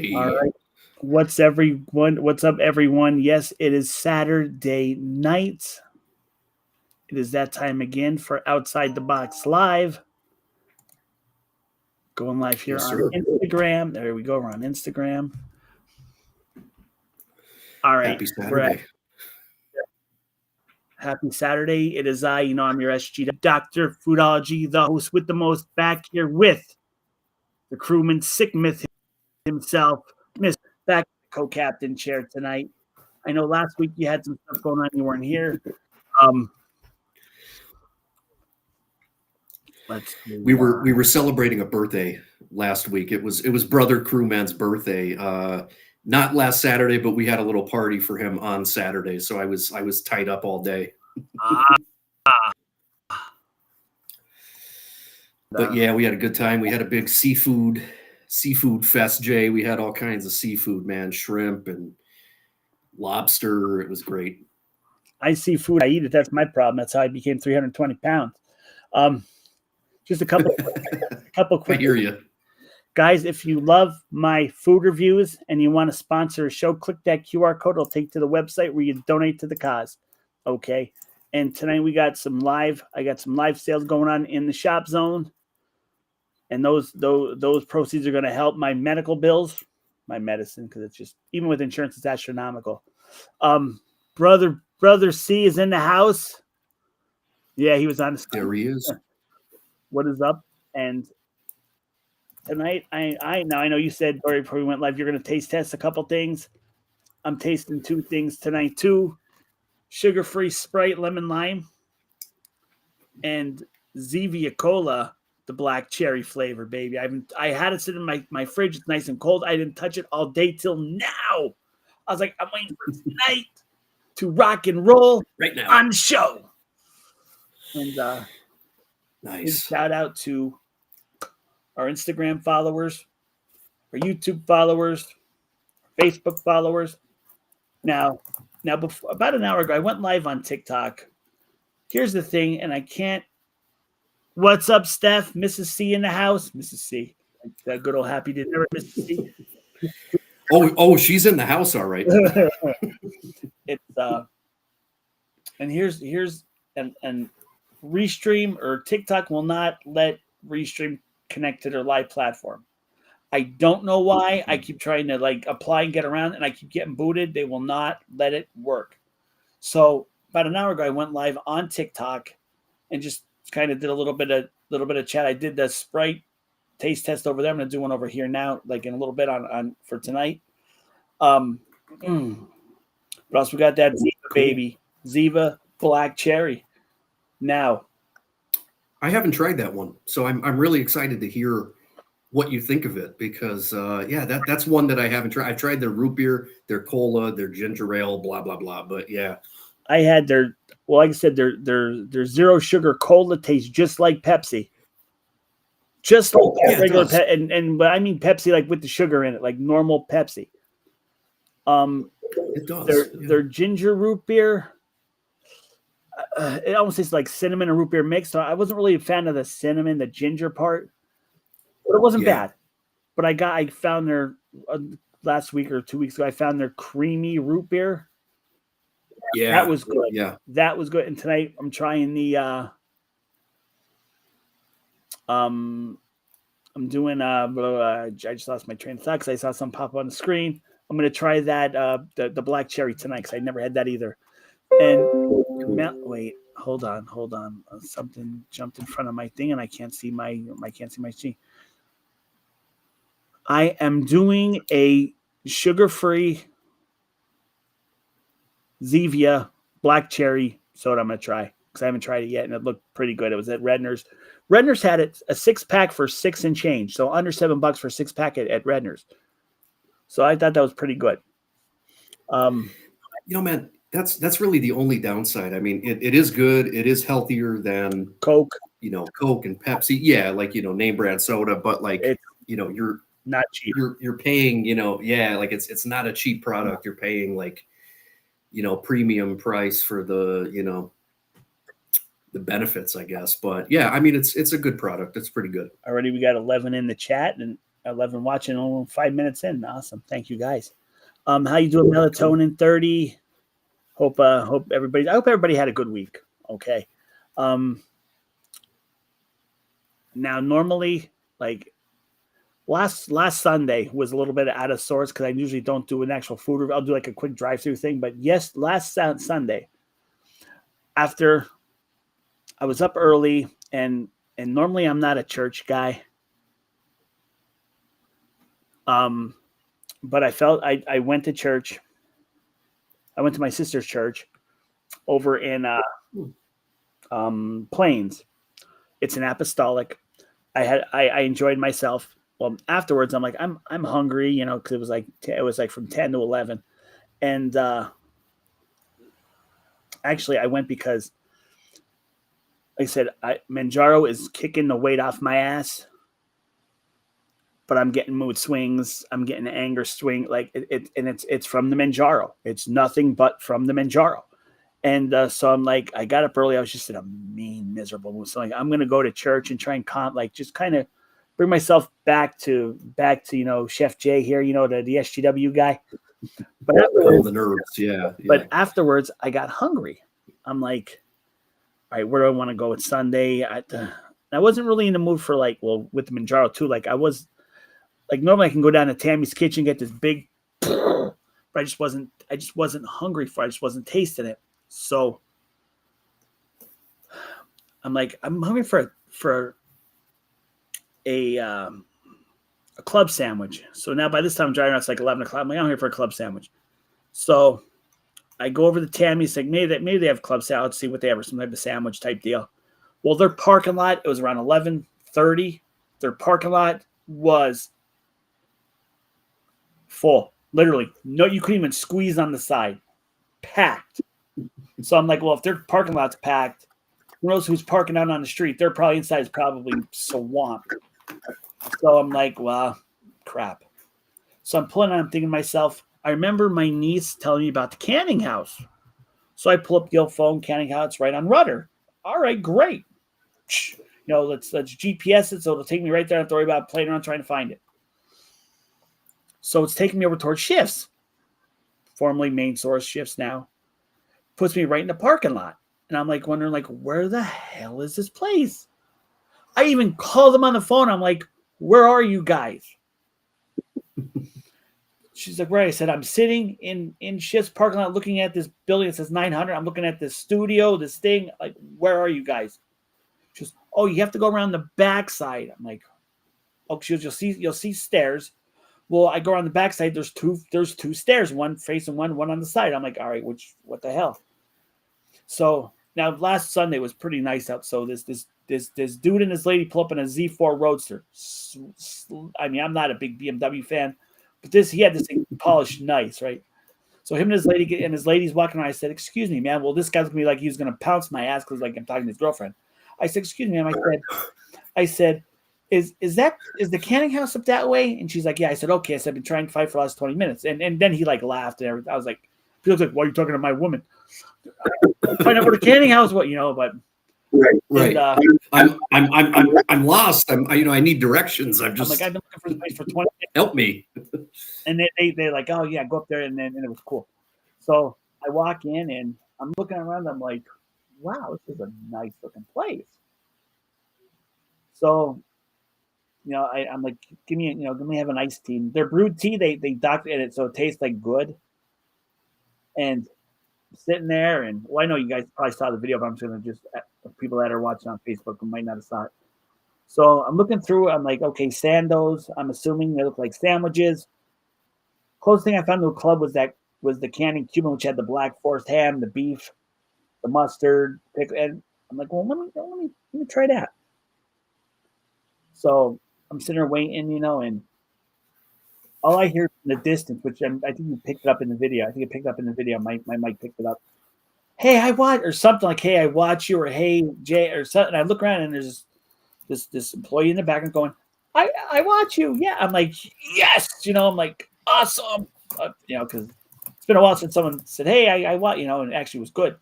Hey. All right. What's up, everyone? Yes, it is Saturday night. It is that time again for Outside the Box Live. Going live here on Instagram. There we go. We're on Instagram. All right. Happy Saturday. Happy Saturday. It is I'm your SG Dr. Foodology, the host with the most, back here with the crewman, sick myth himself, Miss back co-captain chair tonight. I know last week you had some stuff going on. You weren't here. We were celebrating a birthday last week. It was brother crewman's birthday. Not last Saturday, but we had a little party for him on Saturday. So I was tied up all day. But yeah, we had a good time. We had a big seafood fest, Jay. We had all kinds of seafood, man, shrimp and lobster. It was great. I see food, I eat it. That's my problem. That's how I became 320 pounds. Just a couple quick. I hear you. Guys, if you love my food reviews and you want to sponsor a show, click that QR code. It'll take you to the website where you donate to the cause. Okay. And tonight I got some live sales going on in the shop zone. And those proceeds are going to help my medical bills, my medicine, because it's just, even with insurance, it's astronomical. Brother C is in the house. Yeah, he was on. There he is. What is up? And tonight, I know you said before we went live, you're going to taste test a couple things. I'm tasting two things tonight too: sugar-free Sprite lemon lime and Zevia Cola, the black cherry flavor, baby. I had it sitting in my fridge. It's nice and cold. I didn't touch it all day till now. I was like, I'm waiting for tonight to rock and roll right now on the show. And nice. Shout out to our Instagram followers, our YouTube followers, Facebook followers. Now, before, about an hour ago, I went live on TikTok. Here's the thing, and I can't. What's up, Steph? Mrs. C in the house. Mrs. C, that good old happy dinner, Mrs. C. Oh, she's in the house, all right. It's and here's and Restream or TikTok will not let Restream connect to their live platform. I don't know why. I keep trying to apply and get around, and I keep getting booted. They will not let it work. So about an hour ago, I went live on TikTok and just kind of did a little bit of chat. I did the Sprite taste test over there. I'm gonna do one over here now, in a little bit on for tonight. But also we got that Ziva baby, Ziva black cherry. Now, I haven't tried that one, so I'm really excited to hear what you think of it because that's one that I haven't tried. I've tried their root beer, their cola, their ginger ale, blah blah blah. But yeah, I had their like I said, their zero sugar cola tastes just like Pepsi, just like regular Pepsi, but I mean Pepsi with the sugar in it, like normal Pepsi. It does. Their ginger root beer. It almost tastes like cinnamon and root beer mixed. So I wasn't really a fan of the cinnamon, the ginger part, but it wasn't bad. But I found their last week or 2 weeks ago. I found their creamy root beer. Yeah, that was good. Yeah, that was good. And tonight I'm trying the. I'm doing. I just lost my train of thought because I saw some pop on the screen. I'm gonna try that the black cherry tonight because I never had that either. And wait, hold on. Something jumped in front of my thing, and I can't see my screen. I am doing a sugar-free Zevia black cherry soda. I'm gonna try because I haven't tried it yet, and it looked pretty good. It was at Redner's. Redner's had it a 6-pack for $6 and change, so under $7 for a 6-pack at Redner's. So I thought that was pretty good. Man. That's really the only downside. I mean, it is good. It is healthier than Coke, Coke and Pepsi. Yeah, name brand soda, but you're not cheap. You're paying, it's not a cheap product. You're paying premium price for the benefits, I guess. But yeah, I mean, it's a good product. It's pretty good. Already we got 11 in the chat, and 11 watching, only 5 minutes in. Awesome. Thank you guys. How you doing, Melatonin 30? Hope everybody had a good week. Okay. Now normally, like last Sunday was a little bit out of sorts because I usually don't do an actual food review. I'll do like a quick drive-through thing. But yes, last Sunday, after I was up early, and normally I'm not a church guy. But I felt I went to church. I went to my sister's church over in Plains. It's an apostolic. I enjoyed myself. Well, afterwards I'm like I'm hungry, you know, because it was like from 10 to 11, and actually I went because, like I said, Manjaro is kicking the weight off my ass, but I'm getting mood swings. I'm getting anger swing. Like it's from the Manjaro. It's nothing but from the Manjaro. And so I'm like, I got up early. I was just in a mean, miserable mood. So like, I'm going to go to church and try and just kind of bring myself back to, you know, Chef Jay here, you know, the SGW guy. But all the nerves. Yeah. But afterwards I got hungry. I'm like, all right, where do I want to go? It's Sunday. I wasn't really in the mood for with the Manjaro too. Like I was like, normally I can go down to Tammy's kitchen, get this big, but I just wasn't hungry for it. I just wasn't tasting it. So I'm like, I'm hungry for a club sandwich. So now by this time I'm driving around, it's like 11 o'clock. I'm like, I'm here for a club sandwich. So I go over to Tammy's, like maybe they have club salad, see what they have, or some type of sandwich type deal. Well, their parking lot, it was around 11:30. Their parking lot was full. Literally. No, you couldn't even squeeze on the side. Packed. So I'm like, well, if their parking lot's packed, who knows who's parking out on the street? They're probably inside is probably swamped. So I'm like, well, crap. So I'm thinking to myself, I remember my niece telling me about the canning house. So I pull up the old phone, canning house right on Rudder. All right, great. You know, let's GPS it so it'll take me right there. I don't have to worry about playing around trying to find it. So it's taking me over towards Shifts, formerly Main Source Shifts now. Puts me right in the parking lot. And I'm like wondering, like, where the hell is this place? I even called them on the phone. I'm like, where are you guys? She's like, right. I said, I'm sitting in Shifts parking lot looking at this building that says 900. I'm looking at this studio, this thing. Like, where are you guys? She goes, oh, you have to go around the backside. I'm like, oh, you'll see stairs. Well, I go around the backside. There's two stairs, one facing one on the side. I'm like, all right, what the hell? So now last Sunday was pretty nice out. So this dude and this lady pull up in a Z4 Roadster. I mean, I'm not a big BMW fan, but he had this thing polished nice, right? So him and his lady's walking around. I said, excuse me, man. Well, this guy's gonna be like, he's gonna pounce my ass because like I'm talking to his girlfriend. I said, excuse me, ma'am. I said, is the canning house up that way? And she's like, yeah. I said, okay. I said, I've been trying to fight for the last 20 minutes. And then he like laughed and everything. I was like, he was like, why are you talking to my woman? Find out where the canning house, what, you know, but right. And, I'm lost. I need directions. I'm like, I've been looking for this place for 20 minutes. Help me. And they're like, oh yeah, go up there. And it was cool. So I walk in and I'm looking around. I'm like, wow, this is a nice looking place. So, you know, I'm like, give me have an iced tea. Their brewed tea, they doctored it so it tastes like good. And sitting there, and I know you guys probably saw the video, but I'm just going to people that are watching on Facebook who might not have saw it. So I'm looking through. I'm like, okay, Sandos. I'm assuming they look like sandwiches. Closest thing I found to a club was the canning Cuban, which had the Black Forest ham, the beef, the mustard, pickle, and I'm like, well, let me try that. So I'm sitting there waiting, you know, and all I hear in the distance, which I think you picked it up in the video. I think it picked up in the video. My mic picked it up. Hey, I watch, or something like, hey, I watch you, or hey, Jay, or something. And I look around and there's this employee in the background going, I watch you. Yeah. I'm like, yes. You know, I'm like, awesome. You know, because it's been a while since someone said, hey, I watch, you know, and it actually was good.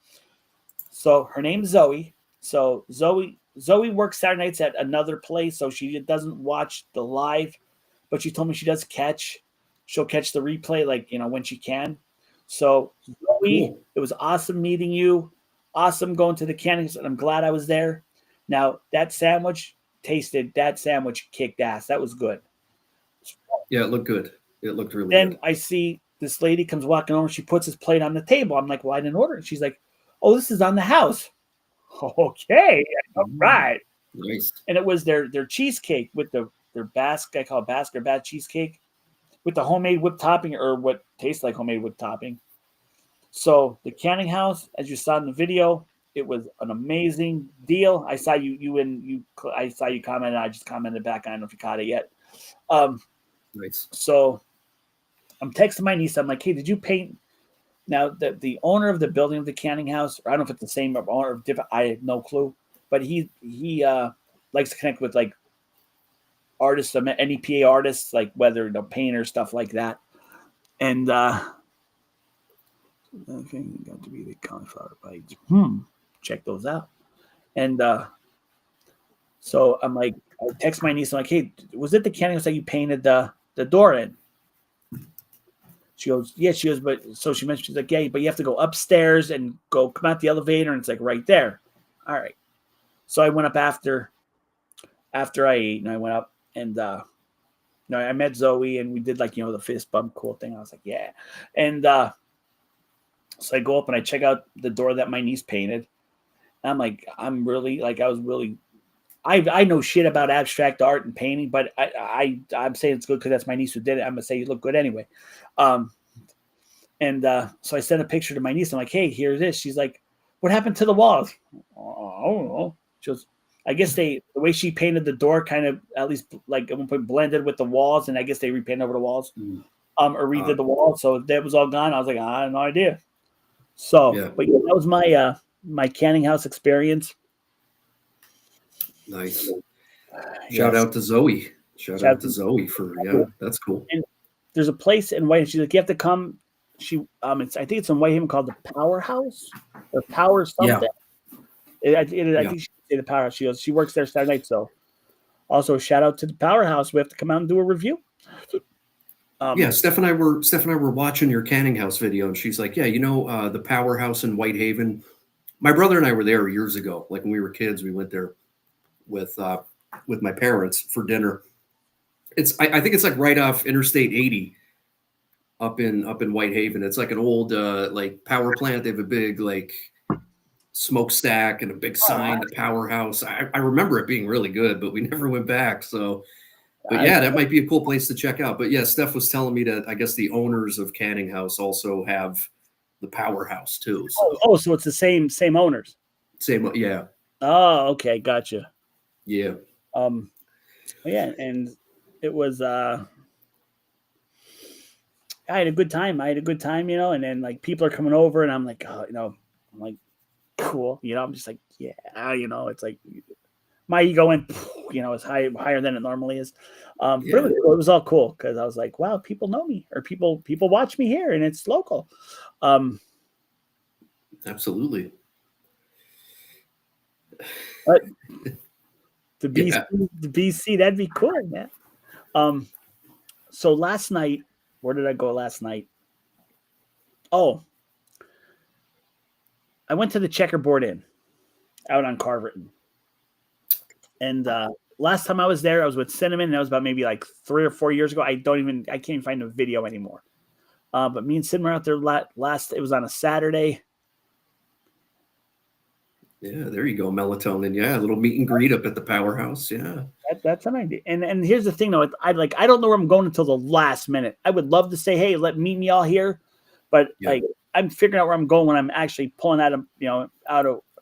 So her name's Zoe. So Zoe works Saturday nights at another place, so she doesn't watch the live. but she told me she does catch. She'll catch the replay, like, when she can. So, Zoe, Cool. it was awesome meeting you. Awesome going to the cannons, and I'm glad I was there. Now, that sandwich kicked ass. That was good. Yeah, it looked good. It looked really Then good. I see this lady comes walking over. She puts his plate on the table. I'm like, well, I didn't order it. She's like, oh, this is on the house. Okay, all right. Nice. And it was their cheesecake with their Basque, I call it Basque or Bat cheesecake with the homemade whipped topping, or what tastes like homemade whipped topping. So the canning house, as you saw in the video, it was an amazing deal. I saw I saw you comment. I just commented back. I don't know if you caught it yet. Nice. So I'm texting my niece. I'm like, hey, did you paint? Now, the owner of the building of the canning house, or I don't know if it's the same owner of different, I have no clue, but he likes to connect with like artists, NEPA artists, like whether painters, stuff like that. And okay, got to be the cauliflower bites. Check those out. And so I'm like, I text my niece. I'm like, hey, was it the canning house that you painted the door in? She goes, yeah. She goes, but so she mentioned, she's like, yeah, but you have to go upstairs and come out the elevator, and it's like right there. All right. So I went up after I ate, and I went up, and I met Zoe, and we did like the fist bump cool thing. I was like, yeah. And so I go up and I check out the door that my niece painted. And I'm like, I know shit about abstract art and painting, but I'm saying it's good because that's my niece who did it. I'm gonna say you look good anyway. And so I sent a picture to my niece. I'm like, hey, here it is. She's like, what happened to the walls? I don't know. She goes, I guess the way she painted the door kind of at least like at one point blended with the walls, and I guess they repainted over the walls, or redid the walls. So that was all gone. I was like, I had no idea. So, Yeah. but yeah, that was my my canning house experience. Nice. Shout out to Zoe. Shout out to Zoe for that's cool. And there's a place in White. She's like, you have to come. She I think it's in Whitehaven called the Powerhouse or Power something. I think she say the Powerhouse. She goes, she works there Saturday night. So also shout out to the Powerhouse. We have to come out and do a review. Steph and I were watching your canning house video, and she's like, yeah, the Powerhouse in Whitehaven. My brother and I were there years ago. Like when we were kids, we went there with my parents for dinner. I think it's like right off Interstate 80 up in Whitehaven. It's like an old like power plant. They have a big like smokestack and a big sign, the Powerhouse. I remember it being really good, but we never went back. So, but yeah, that might be a cool place to check out. But yeah, Steph was telling me that I guess the owners of Canning House also have the Powerhouse too. So. So it's the same owners. Same, yeah. Oh, okay, gotcha. Yeah. Yeah, and it was I had a good time. And then like people are coming over, and I'm like, I'm like, cool, I'm just like, yeah, it's like my ego went, it's higher than it normally is. But it was all cool because I was like, wow, people know me, or people watch me here, and it's local. Absolutely. But the BC, that'd be cool, man. So last night, where did I go last night? Oh, I went to the Checkerboard Inn out on Carverton. And last time I was there, I was with Cinnamon, and that was about maybe like 3 or 4 years ago. I can't even find a video anymore. But me and Cinnamon were out there last, it was on a Saturday. Yeah, there you go, melatonin. Yeah, a little meet and greet up at the Powerhouse. Yeah, that's an idea. And here's the thing, though. I don't know where I'm going until the last minute. I would love to say, hey, meet me all here, but like I'm figuring out where I'm going when I'm actually pulling out of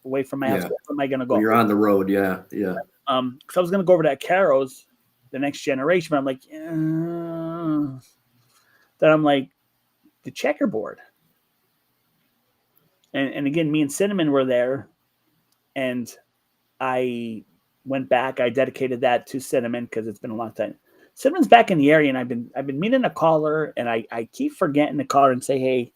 away from my house. Where am I going to go? When you're on the road. Yeah. Because I was going to go over to Caro's, the Next Generation, but I'm like, then I'm like, the Checkerboard. And again, me and Cinnamon were there. And I went back. I dedicated that to Cinnamon because it's been a long time. Cinnamon's back in the area, and I've been meaning to call her, and I keep forgetting to call her and say, hey,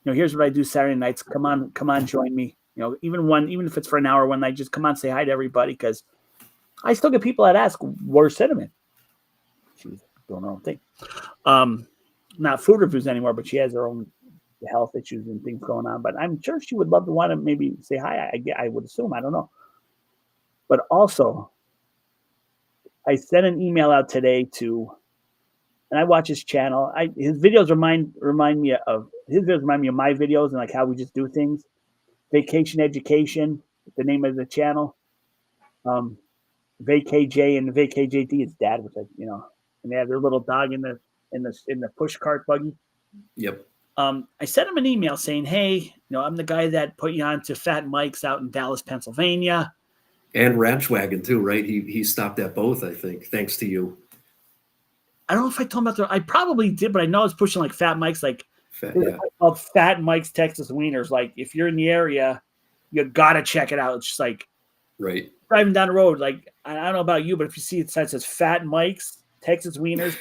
here's what I do Saturday nights. Come on, join me. Even if it's for an hour one night, just come on, say hi to everybody, because I still get people that ask, where's Cinnamon? doing her own thing. Not food reviews anymore, but she has her own health issues and things going on. But I'm sure she would love to want to maybe say hi. I would assume. I don't know. But also, I sent an email out today to, and I watch his channel. His videos remind me of my videos and like how we just do things. Vacation Education, the name of the channel. VKJ and VKJD is dad, which and they have their little dog in the push cart buggy. Yep. I sent him an email saying, hey, I'm the guy that put you on to Fat Mike's out in Dallas, Pennsylvania. And Ranch Wagon too, right? He stopped at both, I think, thanks to you. I don't know if I told him about I probably did, but I know I was pushing like Fat Mike's, like called Fat Mike's Texas Wieners. Like if you're in the area, you gotta check it out. It's just like right driving down the road. Like I don't know about you, but if you see it says Fat Mike's Texas Wieners,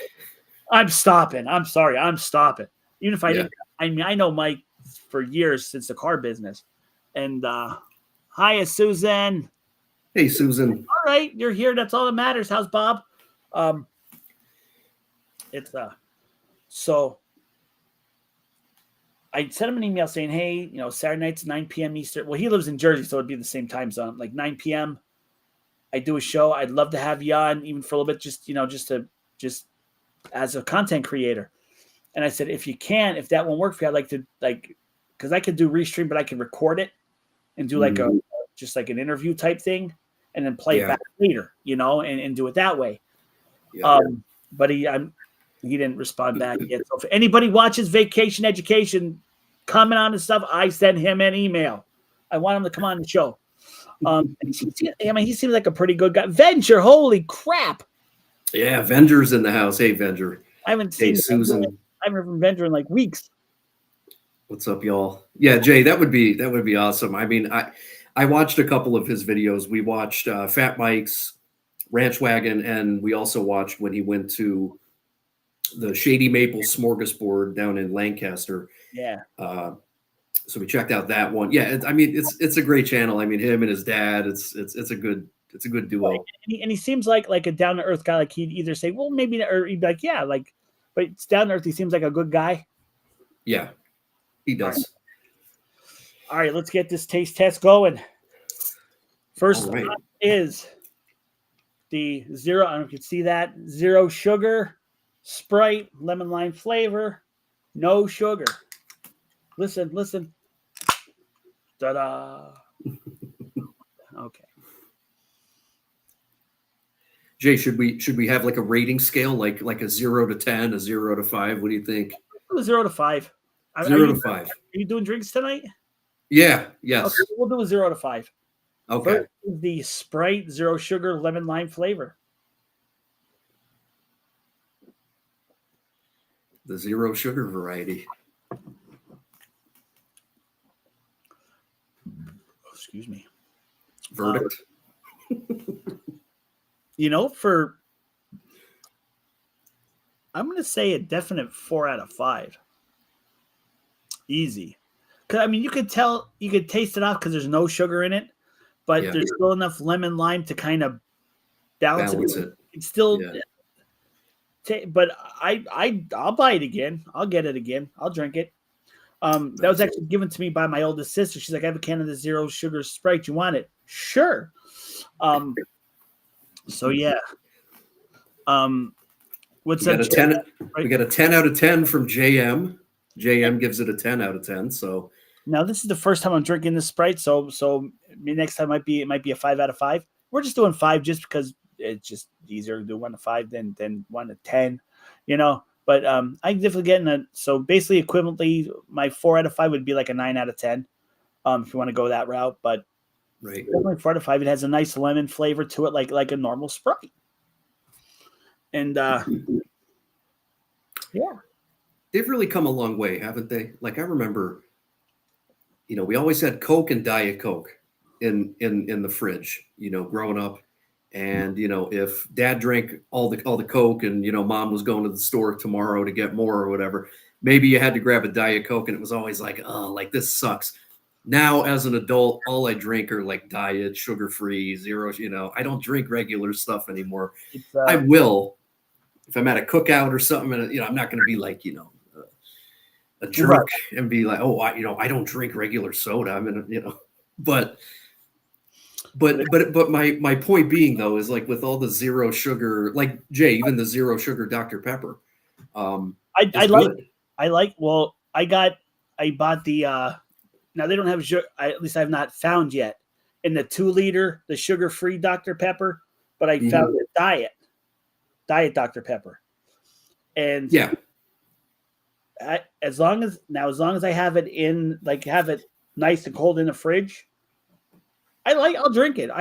I'm stopping. I'm sorry, I'm stopping. Even if I didn't. I mean, I know Mike for years since the car business. And hiya, Susan. Hey, Susan. All right, you're here. That's all that matters. How's Bob? So I sent him an email saying, hey, Saturday nights 9 p.m. Eastern. Well, he lives in Jersey, so it'd be the same time zone, like 9 p.m. I do a show. I'd love to have you on, even for a little bit, just as a content creator. And I said, if that won't work for you, I'd like to because I could do restream, but I can record it and do like just like an interview type thing, and then play it back later, and do it that way. Yeah. But he didn't respond back yet. So if anybody watches Vacation Education, comment on his stuff, I send him an email. I want him to come on the show. He seems like a pretty good guy. Venger, holy crap! Yeah, Venger's in the house. Hey, Venger. I haven't seen Susan. I haven't heard from Venger in like weeks. What's up, y'all? Yeah, Jay, that would be awesome. I mean, I watched a couple of his videos. We watched Fat Mike's, Ranch Wagon, and we also watched when he went to the Shady Maple Smorgasbord down in Lancaster. Yeah. So we checked out that one. Yeah, it's a great channel. I mean, him and his dad. It's a good duo. Right. And he seems like a down to earth guy. Like he'd either say, well, maybe, or he'd be like, yeah, like, but it's down to earth. He seems like a good guy. Yeah, he does. All right, let's get this taste test going. First is the zero. I don't know if you can see that. Zero sugar, Sprite, lemon lime flavor, no sugar. Listen. Ta-da. Okay. Jay, should we have like a rating scale, like a 0 to 10, a 0 to 5? What do you think? 0 to 5. 0 to 5. Are you doing drinks tonight? Yeah. Yes. Okay, we'll do a 0 to 5. Okay. First is the Sprite zero sugar lemon lime flavor. The zero sugar variety. Excuse me. Verdict. I'm going to say a definite 4 out of 5. Easy. Because, I mean, you could taste it off because there's no sugar in it, but there's still enough lemon lime to kind of balance it. It's still, but I'll buy it again. I'll get it again. I'll drink it. That was actually given to me by my oldest sister. She's like, I have a can of the zero sugar Sprite. You want it? Sure. So yeah. What's that? We got a 10 out of 10 from JM. JM gives it a 10 out of 10. So now this is the first time I'm drinking this Sprite. So next time it might be a 5 out of 5. We're just doing 5 just because it's just easier to do 1 to 5 than 1 to 10, But I'm definitely getting so basically equivalently, my 4 out of 5 would be like a 9 out of 10, if you want to go that route. But definitely 4 out of 5. It has a nice lemon flavor to it, like a normal Sprite. And they've really come a long way, haven't they? Like I remember, we always had Coke and Diet Coke in the fridge, growing up. And, if dad drank all the Coke and, mom was going to the store tomorrow to get more or whatever, maybe you had to grab a Diet Coke and it was always like, oh, like this sucks. Now, as an adult, all I drink are like diet, sugar-free, zero, I don't drink regular stuff anymore. I will, if I'm at a cookout or something, and I'm not going to be like a jerk Right. and be like, oh, I don't drink regular soda. I'm in, but my point being though is like with all the zero sugar, like Jay, even the zero sugar Dr. Pepper, I is like good. well, I bought the now they don't have at least I've not found yet in the 2 liter, the sugar-free Dr. Pepper, but I found the diet Dr. Pepper. And Yeah. as long as I have it have it nice and cold in the fridge, I'll drink it.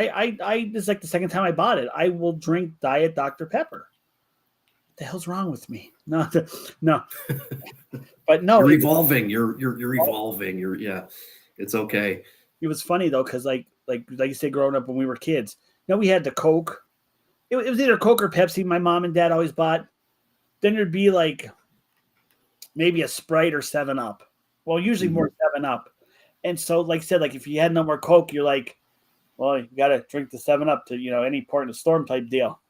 This is like the second time I bought it. I will drink diet Dr. Pepper. What the hell's wrong with me? No, no. But no, you're evolving. You're evolving. It's okay. It was funny though, because like you say, growing up when we were kids, we had the Coke. It was either Coke or Pepsi. My mom and dad always bought. Then there'd be like maybe a Sprite or 7-Up. Well, usually more 7-Up. And so, like I said, like if you had no more Coke, you're like, well, you got to drink the 7-Up to any port in the storm type deal.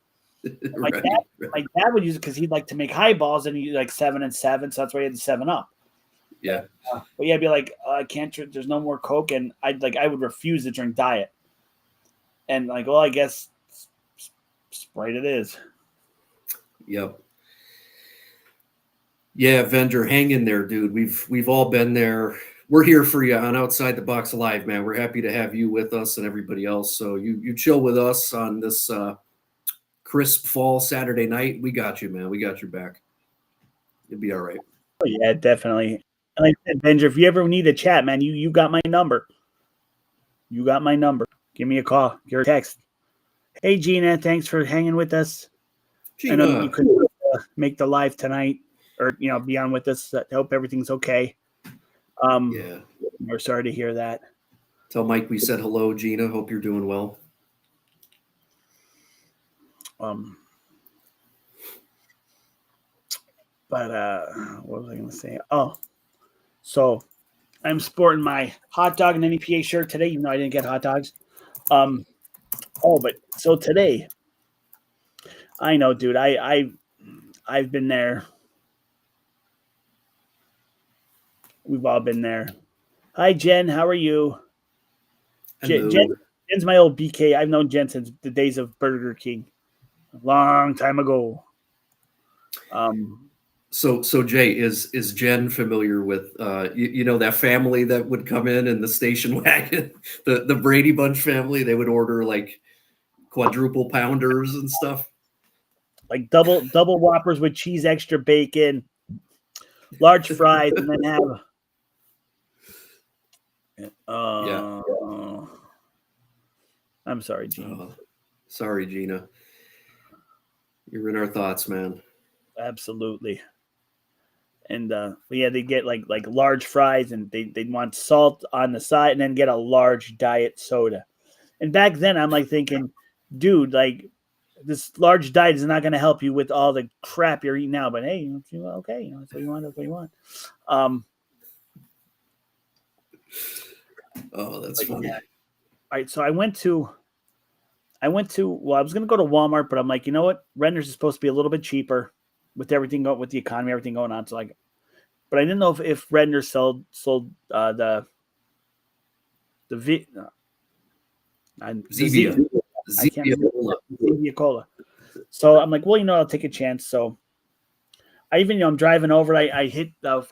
My dad would use it because he'd like to make highballs, and he like 7 and 7, so that's why he had the 7-Up. Yeah. But yeah, I'd be like, I can't drink. There's no more Coke, and I would refuse to drink diet. And like, well, I guess Sprite it is. Yep. Yeah, Vendor, hang in there, dude. We've all been there. We're here for you on Outside the Box Live, man. We're happy to have you with us and everybody else. So you chill with us on this crisp fall Saturday night. We got you, man. We got your back. You'll be all right. Oh, yeah, definitely. And like I said, Benja, if you ever need a chat, man, you got my number. You got my number. Give me a call. Give a text. Hey, Gina, thanks for hanging with us. Gina. I know you couldn't make the live tonight, or be on with us. I hope everything's okay. Yeah. We're sorry to hear that. Tell Mike we said hello, Gina. Hope you're doing well. But what was I going to say? Oh, so I'm sporting my hot dog and NEPA shirt today, even though I didn't get hot dogs. But so today, I know, dude. I've been there. We've all been there. Hi, Jen. How are you? Jen's my old BK. I've known Jen since the days of Burger King, a long time ago. So Jay, is Jen familiar with that family that would come in the station wagon, the Brady Bunch family? They would order like quadruple pounders and stuff, like double Whoppers with cheese, extra bacon, large fries, and then have. Yeah. I'm sorry, Gina. Sorry, Gina. You're in our thoughts, man. Absolutely. And but yeah, they get like large fries, and they want salt on the side, and then get a large diet soda. And back then, I'm like thinking, dude, like this large diet is not going to help you with all the crap you're eating now. But hey, okay, that's what you want. That's what you want. Oh, that's funny. Yeah. All right, so I went to. Well, I was going to go to Walmart, but I'm like, you know what? Render's is supposed to be a little bit cheaper with everything with the economy, everything going on. So like, but I didn't know if Render sold the Zevia Cola. So I'm like, well, I'll take a chance. So I even, I'm driving over. I hit the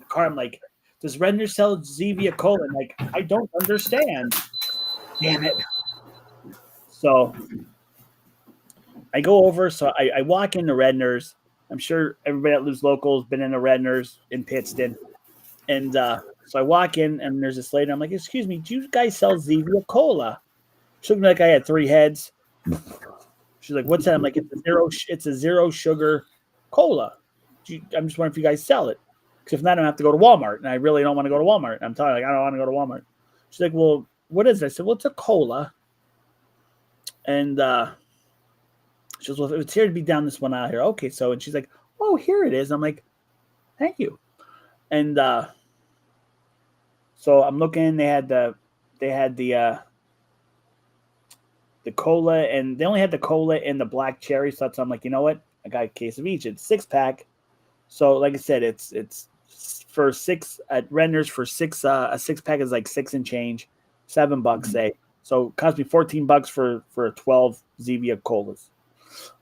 car. I'm like, does Render sell Zevia Cola? I'm like, I don't understand. Damn it. So I go over. So I walk into Redner's. I'm sure everybody that lives local has been in a Redner's in Pittston. And so I walk in, and there's this lady. I'm like, excuse me, do you guys sell Zevia Cola? She looked like I had 3 heads. She's like, what's that? I'm like, it's a zero sugar cola. I'm just wondering if you guys sell it. Because if not, I'm going to have to go to Walmart. And I really don't want to go to Walmart. I'm telling you, I don't want to go to Walmart. She's like, well, what is it? I said, well, it's a cola. And she goes, well, it's here to be down this one out here. Okay, so, and she's like, oh, here it is. I'm like, thank you. And so I'm looking. They had the the cola, and they only had the cola and the black cherry. So I'm like, you know what? I got a case of each. It's 6-pack. So like I said, it's for six at Renner's for six. A 6-pack is like 6 and change, $7 say. So it cost me $14 for a 12 Zevia colas.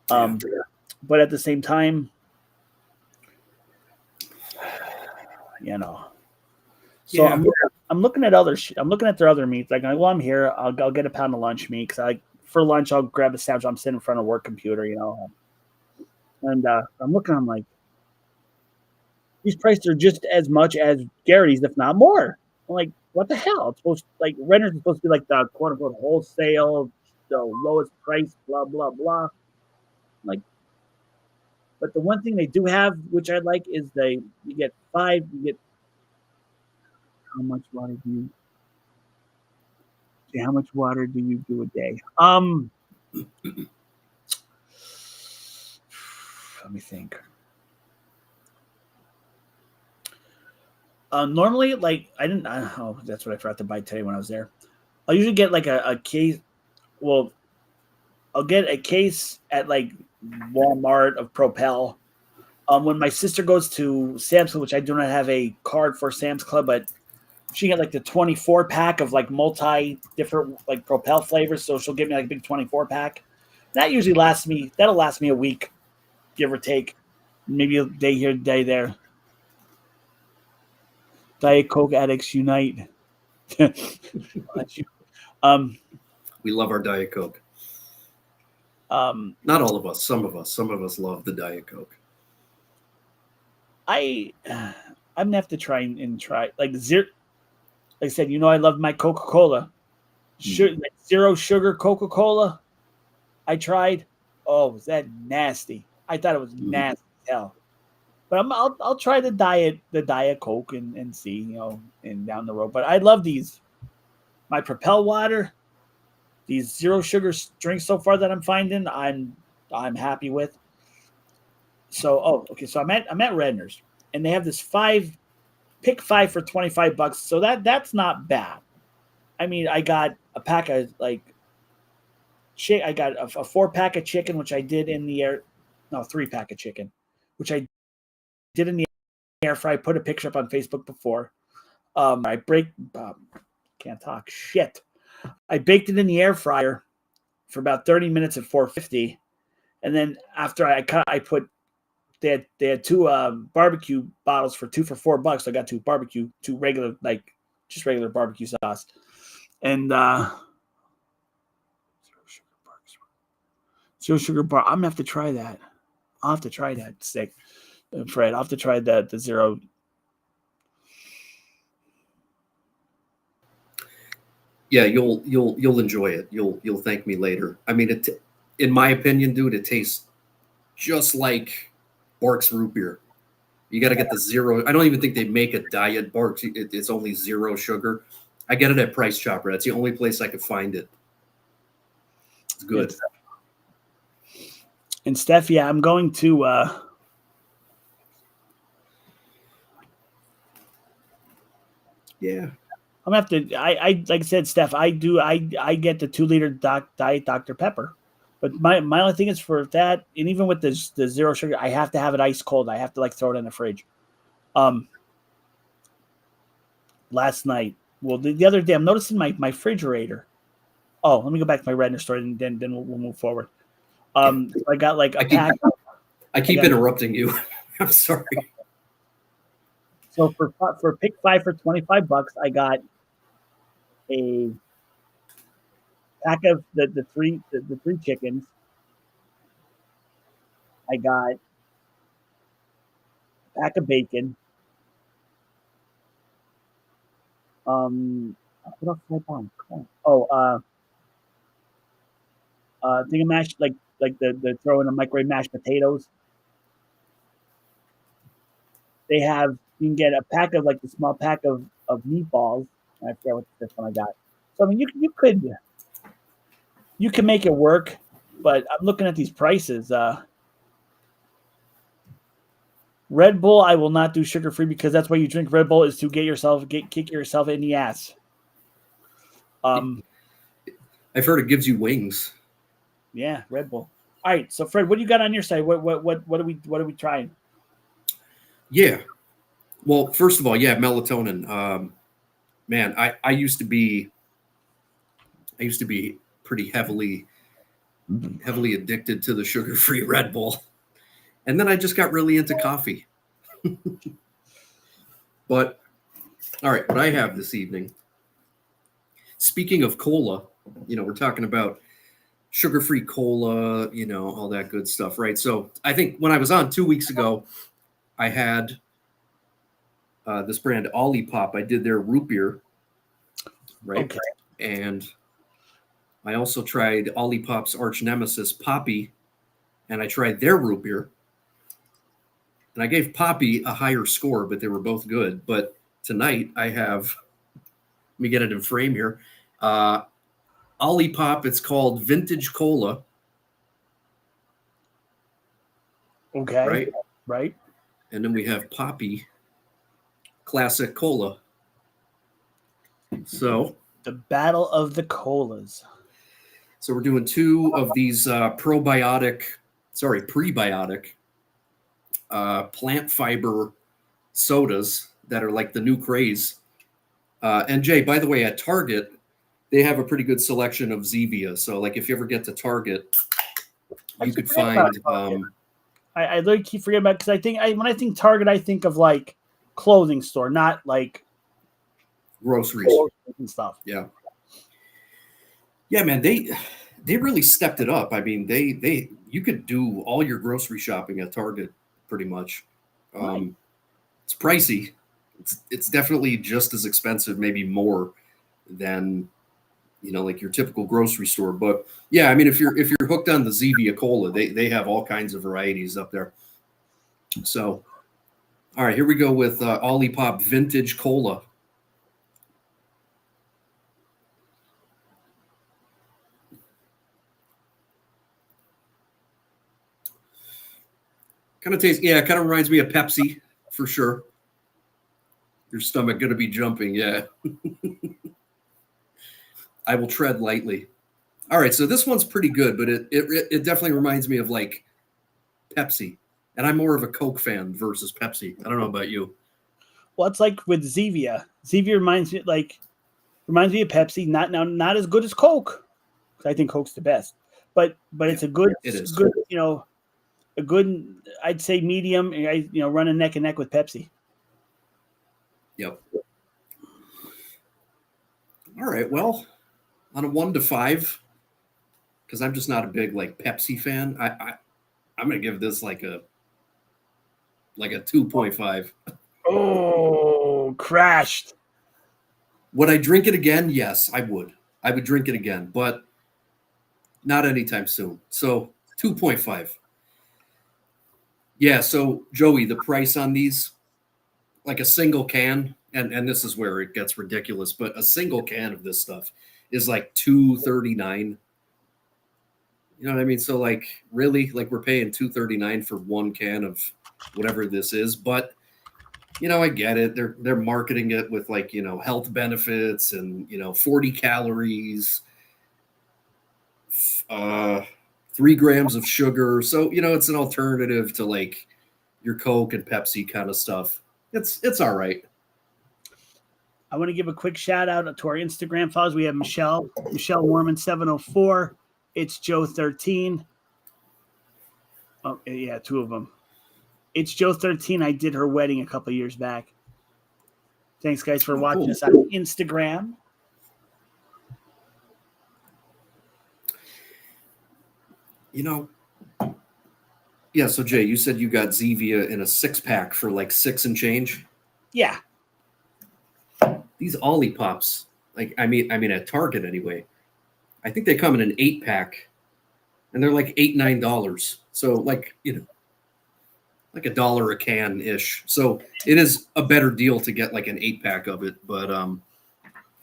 But at the same time, you know. So Yeah. I'm looking at other. I'm looking at their other meats. Like, well, I'm here. I'll get a pound of lunch meat because for lunch I'll grab a sandwich. I'm sitting in front of a work computer, you know. And I'm looking. I'm like, these prices are just as much as Gary's, if not more. I'm like, what the hell? It's supposed Renner's is supposed to be like the quote unquote wholesale, the lowest price, blah blah blah. Like, but the one thing they do have, which I like, is you get 5. You get how much water do you? How much water do you do a day? Let me think. Normally, like that's what I forgot to buy today when I was there. I'll usually get like a case. Well, I'll get a case at like Walmart of Propel. When my sister goes to Sam's Club, which I do not have a card for Sam's Club, but she got like the 24-pack of like multi different like Propel flavors. So she'll give me like a big 24-pack. That usually that'll last me a week, give or take. Maybe a day here, a day there. Diet Coke addicts unite. We love our Diet Coke. Not all of us. Some of us love the Diet Coke. I'm gonna have to try and try like zero. Like I said, I love my Coca-Cola. Like zero sugar Coca-Cola. I tried. Oh, was that nasty? I thought it was nasty as hell. But I'll try the Diet Coke and see, and down the road. But I love these. My Propel water, these zero sugar drinks so far that I'm finding, I'm happy with. So okay. So I'm at Redner's, and they have this pick 5 for $25. So that's not bad. I mean, I got a pack of I got a 4-pack of chicken, which I did in the air. No, 3-pack of chicken, which I did in the air fry. I put a picture up on Facebook before. Can't talk shit. I baked it in the air fryer for about 30 minutes at 450, and then after I put. They had 2 barbecue bottles for 2 for $4. So I got 2 regular, like just regular barbecue sauce, and zero sugar bar. I'm gonna have to try that. I'll have to try that steak, Fred. I'll have to try the zero. Yeah, you'll enjoy it. You'll thank me later. I mean, in my opinion, dude, it tastes just like Barks root beer. You got to get the zero. I don't even think they make a diet Barks. It's only zero sugar. I get it at Price Chopper. That's the only place I could find it. It's good. And Steph, yeah, I'm going to. Yeah. I'm gonna have to. I like I said, Steph. I get the 2-liter Diet Dr. Pepper. But my only thing is for that, and even with the zero sugar, I have to have it ice cold. I have to throw it in the fridge. Last night, well, the other day, I'm noticing my refrigerator. Oh, let me go back to my Redner story, and then we'll move forward. So I got like a pack. I keep interrupting you. I'm sorry. So for pick 5 for $25, I got a pack of the 3 chickens. I got a pack of bacon. What else did I buy? Oh, thing of mashed like the throw in a microwave mashed potatoes. They have you can get a pack of like the small pack of meatballs. I forget what this one I got. So I mean you can make it work, but I'm looking at these prices. Red Bull, I will not do sugar free because that's why you drink Red Bull is to kick yourself in the ass. I've heard it gives you wings. Yeah, Red Bull. All right, so Fred, what do you got on your side? What are we trying? Yeah. Well, first of all, yeah, melatonin. Man, I used to be pretty heavily addicted to the sugar-free Red Bull. And then I just got really into coffee. But all right, what I have this evening, speaking of cola, we're talking about sugar-free cola, all that good stuff, right? So I think when I was on 2 weeks ago, I had this brand Olipop. I did their root beer, right? Okay. And I also tried Olipop's arch nemesis, Poppy, and I tried their root beer. And I gave Poppy a higher score, but they were both good. But tonight I have, let me get it in frame here. Olipop, it's called Vintage Cola. Okay. Right. And then we have Poppy Classic Cola. So the battle of the colas. So we're doing two of these prebiotic plant fiber sodas that are like the new craze. And Jay, by the way, at Target, they have a pretty good selection of Zevia. So like if you ever get to Target, you could find. I literally keep forgetting about it because when I think Target, I think of like clothing store, not like groceries and stuff. Yeah, man, they really stepped it up. I mean, you could do all your grocery shopping at Target pretty much. Right. It's pricey. It's definitely just as expensive, maybe more than like your typical grocery store. But yeah, I mean, if you're hooked on the Zevia Cola, they have all kinds of varieties up there. So, all right, here we go with Olipop Vintage Cola. Kind of tastes, kind of reminds me of Pepsi for sure. Your stomach going to be jumping, yeah. I will tread lightly. All right, so this one's pretty good, but it definitely reminds me of like Pepsi, and I'm more of a Coke fan versus Pepsi. I don't know about you. Well, it's like with Zevia. Zevia reminds me of Pepsi. Not as good as Coke. I think Coke's the best, but it's a good. It is good. A good. I'd say medium. Running neck and neck with Pepsi. Yep. All right. Well, on a 1 to 5, because I'm just not a big like Pepsi fan. I'm gonna give this like a 2.5. Oh, crashed. Would I drink it again? Yes, I would. I would drink it again, but not anytime soon. So 2.5. Yeah. So Joey, the price on these, like a single can, and this is where it gets ridiculous, but a single can of this stuff is like $2.39. You know what I mean? So like really, like we're paying $2.39 for one can of whatever this is, but I get it. They're marketing it with like, health benefits and 40 calories, 3 grams of sugar. So, it's an alternative to like your Coke and Pepsi kind of stuff. It's all right. I want to give a quick shout out to our Instagram followers. We have Michelle Warman 704. It's Joe 13. Oh yeah, 2 of them. It's Joe 13. I did her wedding a couple years back. Thanks guys for watching us on Instagram. Yeah. So Jay, you said you got Zevia in a 6-pack for like 6 and change. Yeah. These Olipops, like I mean at Target anyway, I think they come in an 8-pack, and they're like $8-9. So like like $1 a can ish. So it is a better deal to get like an 8-pack of it. But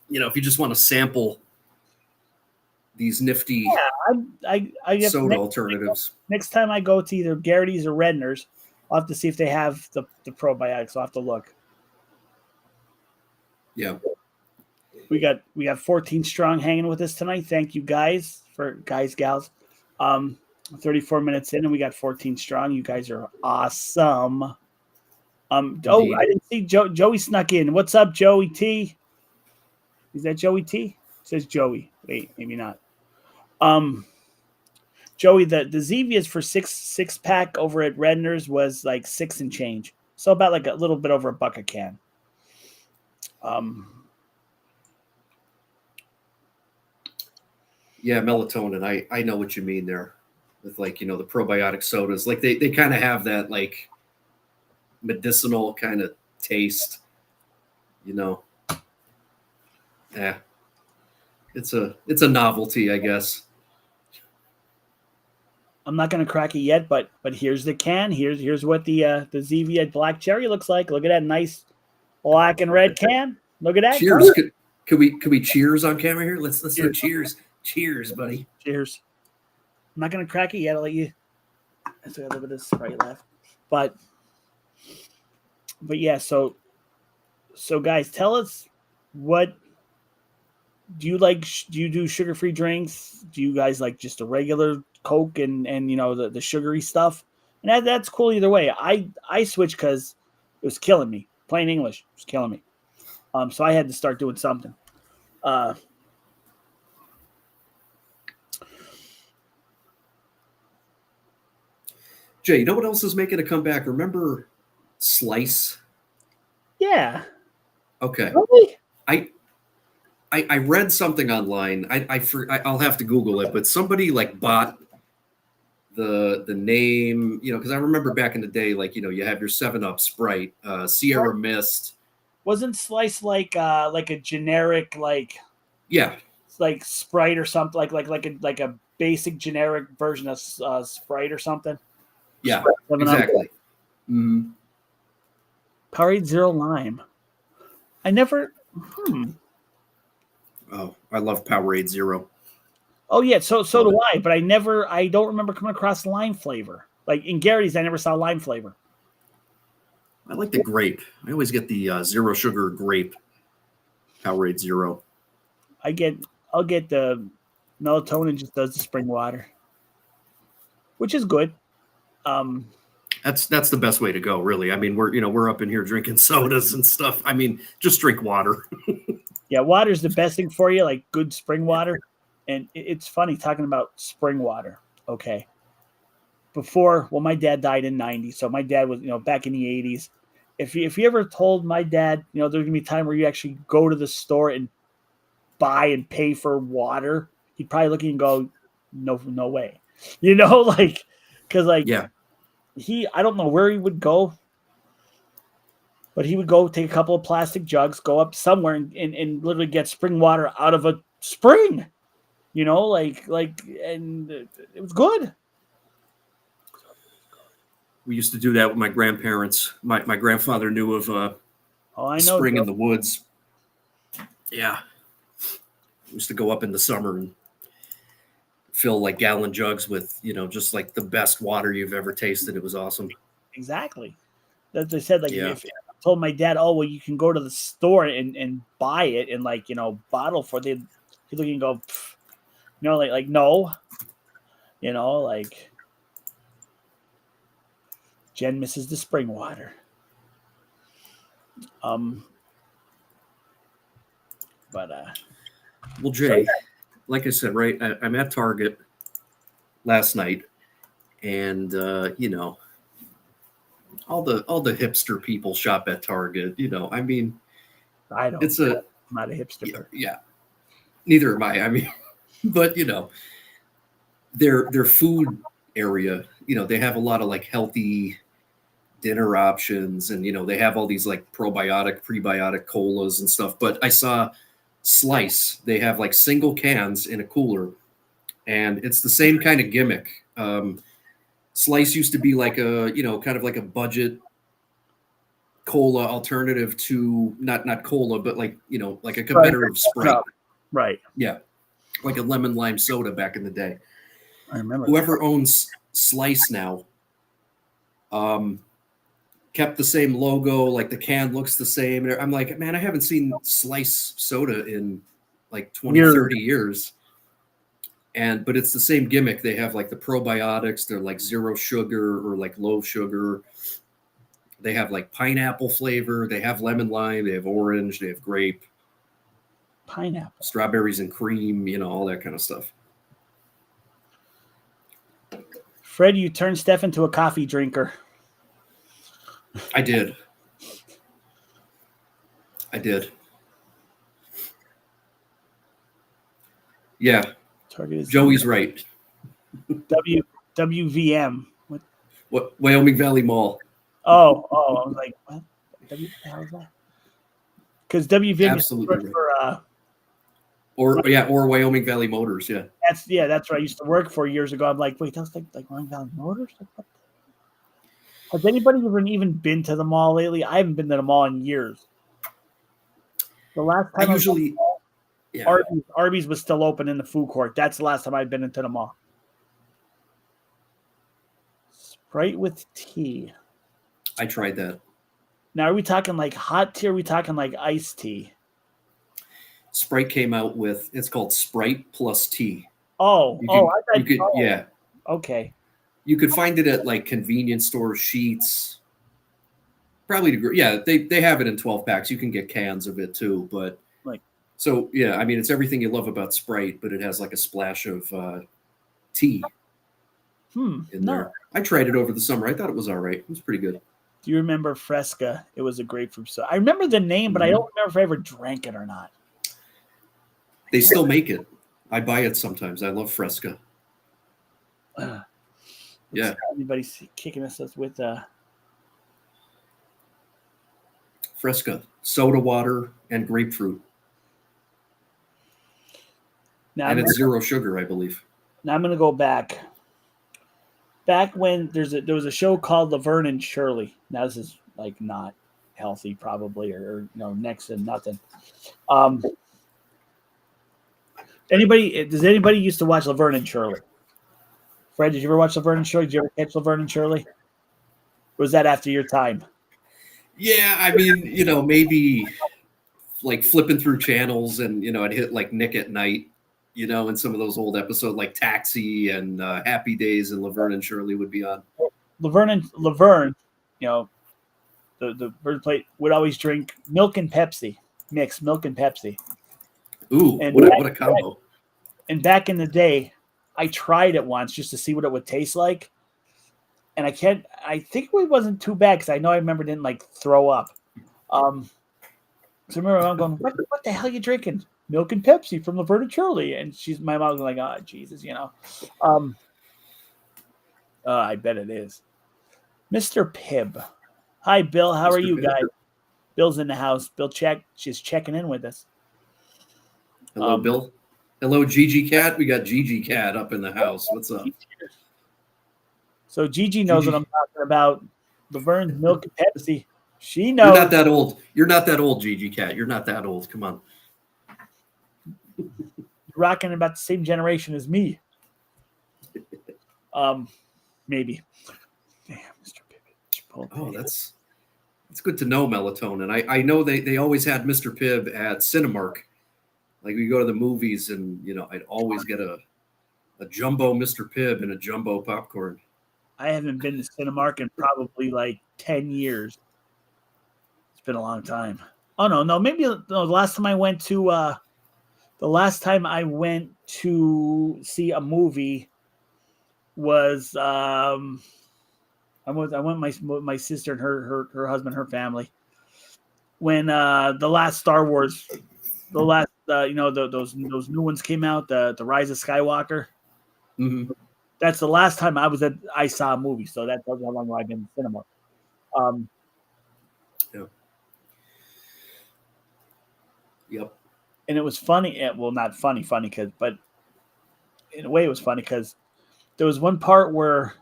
if you just want to sample these nifty I soda alternatives. Next time I go to either Garrity's or Redner's, I'll have to see if they have the probiotics. I'll have to look. Yeah. We got 14 strong hanging with us tonight. Thank you guys, gals. 34 minutes in and we got 14 strong. You guys are awesome. Oh, I didn't see Joey snuck in. What's up, Joey T? Is that Joey T? It says Joey. Wait, maybe not. Joey, the Zevias for six pack over at Redner's was like $6 and change. So about like a little bit over $1 a can. Yeah, melatonin. I know what you mean there with like, the probiotic sodas. Like they kind of have that like medicinal kind of taste, Yeah. It's a novelty, I guess. I'm not going to crack it yet, but here's the can. Here's what the Zevia Black Cherry looks like. Look at that nice black and red can. Look at that. Cheers. Could we cheers on camera here? Let's do cheers. Cheers, buddy. Cheers. I'm not going to crack it yet. I'll let you. I still got a little bit of Sprite left. But yeah, so guys, tell us what do you like? Do you do sugar-free drinks? Do you guys like just a regular Coke and the sugary stuff? And that's cool either way. I switched because it was killing me. Plain English was killing me. So I had to start doing something. Jay, you know what else is making a comeback? Remember Slice? Yeah. Okay. Really? I read something online. I'll have to Google it, but somebody like bought the name, because I remember back in the day, like, you have your 7-Up, Sprite, Sierra Mist. Wasn't Slice like a generic Yeah, like Sprite or something like a basic generic version of Sprite or something? Yeah, exactly. Mm-hmm. Powerade Zero Lime. I never. Oh, I love Powerade Zero. Oh yeah, so do I. But I don't remember coming across lime flavor. Like in Gary's, I never saw lime flavor. I like the grape. I always get the zero sugar grape Powerade Zero. I'll get the melatonin. Just does the spring water, which is good. That's the best way to go, really. I mean, we're up in here drinking sodas and stuff. I mean, just drink water. Yeah, water's the best thing for you, like good spring water. And it's funny talking about spring water. Okay. My dad died in 90. So my dad was, back in the 80s. If you ever told my dad, there's going to be a time where you actually go to the store and buy and pay for water, he'd probably look at you and go, no way. Because Yeah. I don't know where he would go, but he would go take a couple of plastic jugs, go up somewhere and literally get spring water out of a spring, and it was good. We used to do that with my grandparents. My grandfather knew of a spring in the woods. Yeah. We used to go up in the summer and fill like gallon jugs with, just like the best water you've ever tasted. It was awesome. Exactly. That they said, if I told my dad, oh, well, you can go to the store and buy it and bottle for it, he'd look and go, no, Jen misses the spring water. Well, Jay, like I said, right, I'm at Target last night, and all the hipster people shop at Target. I mean, I don't. I'm not a hipster. Yeah, neither am I. I mean, but their food area, they have a lot of like healthy dinner options, and they have all these like probiotic, prebiotic colas and stuff. But I saw Slice. They have like single cans in a cooler, and it's the same kind of gimmick. Slice used to be like a kind of like a budget cola alternative to not cola, but like like a competitor of Sprite. Right. Yeah, like a lemon lime soda back in the day. I remember. Whoever owns Slice now kept the same logo, like the can looks the same. And I'm like, man, I haven't seen Slice soda in like 20, 30 years. But it's the same gimmick. They have like the probiotics, they're like zero sugar or like low sugar. They have like pineapple flavor, they have lemon lime, they have orange, they have grape, pineapple, strawberries and cream, all that kind of stuff. Fred, you turned Steph into a coffee drinker. I did. Yeah. Joey's right. WVM. What? Wyoming Valley Mall. Oh, I was like, what? What the hell is that? Because WVM absolutely right. For or Wyoming Valley Motors. Yeah. That's what I used to work for years ago. I'm like, wait, that's like Wyoming Valley Motors. Has anybody even been to the mall lately? I haven't been to the mall in years. The last time Arby's was still open in the food court. That's the last time I've been into the mall. Sprite with tea. I tried that. Now, are we talking like hot tea or are we talking like iced tea? Sprite came out with, it's called Sprite plus tea. Yeah. Okay. You could find it at like convenience stores, Sheets. Probably, they have it in 12 packs. You can get cans of it too, but so yeah, I mean, it's everything you love about Sprite, but it has like a splash of tea in there. I tried it over the summer. I thought it was all right. It was pretty good. Do you remember Fresca? It was a grapefruit soda. I remember the name, but I don't remember if I ever drank it or not. They still make it. I buy it sometimes. I love Fresca. Yeah. Anybody's kicking us with Fresca, soda water, and grapefruit. Now, and it's zero sugar, I believe. Now I'm going to go back. Back when there was a show called Laverne and Shirley. Now this is like not healthy, probably, or next to nothing. Does anybody used to watch Laverne and Shirley? Fred, did you ever watch Laverne and Shirley? Did you ever catch Laverne and Shirley? Or was that after your time? Yeah, I mean, maybe like flipping through channels and, I'd hit like Nick at Night, in some of those old episodes like Taxi and Happy Days and Laverne and Shirley would be on. Laverne, the bird plate would always drink milk and Pepsi, mix milk and Pepsi. Ooh, and what a combo. And back in the day, I tried it once just to see what it would taste like. And I think it wasn't too bad because I remember didn't like throw up. So I remember I'm going, what the hell are you drinking? Milk and Pepsi from Laverne and Shirley. And my mom's like, oh, Jesus, I bet it is. Mr. Pibb. Hi, Bill. How are you guys? Bill's in the house. Bill she's checking in with us. Hello, Bill. Hello, Gigi Cat. We got Gigi Cat up in the house. What's up? So Gigi knows what I'm talking about. Laverne's milk and Pepsi. She knows. You're not that old. You're not that old, Gigi Cat. You're not that old. Come on. You're rocking about the same generation as me. Maybe. Damn, Mr. Pibb. Oh, that's good to know, Melatonin. I know they always had Mr. Pibb at Cinemark. Like we go to the movies and, I'd always get a jumbo Mr. Pibb and a jumbo popcorn. I haven't been to Cinemark in probably like 10 years. It's been a long time. Oh, no. Maybe the last time I went to see a movie was I went with my sister and her husband, her family. When the last Star Wars, those new ones came out, the Rise of Skywalker. Mm-hmm. That's the last time I saw a movie. So that's how long I've been in cinema. Yeah. Yep. And it was funny. Well, not funny, but in a way it was funny because there was one part where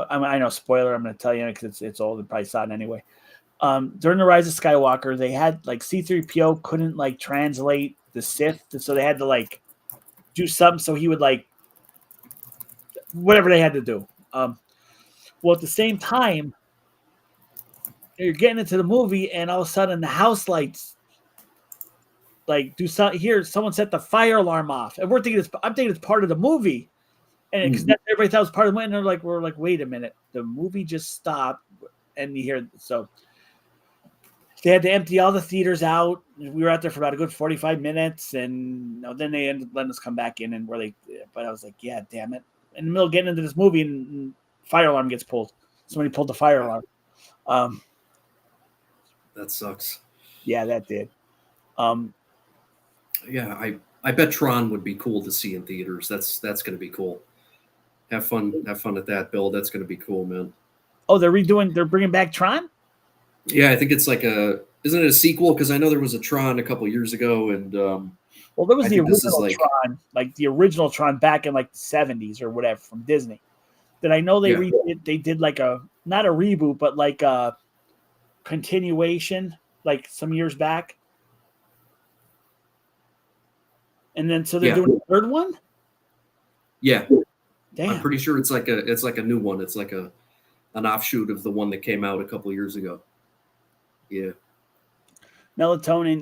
I know, spoiler, I'm going to tell you because it's old and probably saw it anyway. During the Rise of Skywalker, they had like C-3PO couldn't like translate the Sith, so they had to like do something so he would like whatever they had to do. Well, at the same time, you're getting into the movie, and all of a sudden the house lights like do something here. Someone set the fire alarm off, and I'm thinking it's part of the movie, and because everybody thought it was part of the movie, and we're like, wait a minute, the movie just stopped, and you hear so. They had to empty all the theaters out. We were out there for about a good 45 minutes, and then they ended up letting us come back in. But I was like, yeah, damn it! In the middle of getting into this movie, and fire alarm gets pulled. Somebody pulled the fire alarm. That sucks. Yeah, that did. Yeah, I bet Tron would be cool to see in theaters. That's going to be cool. Have fun at that, Bill. That's going to be cool, man. Oh, they're bringing back Tron? Yeah, I think it's like isn't it a sequel? Because I know there was a Tron a couple years ago, and well, there was the original Tron, like the original Tron back in like the 70s or whatever from Disney. That I know they did like not a reboot, but like a continuation, like some years back. And then so they're doing a third one? Yeah. Damn. I'm pretty sure it's like a new one. It's like an offshoot of the one that came out a couple years ago. Yeah. Melatonin,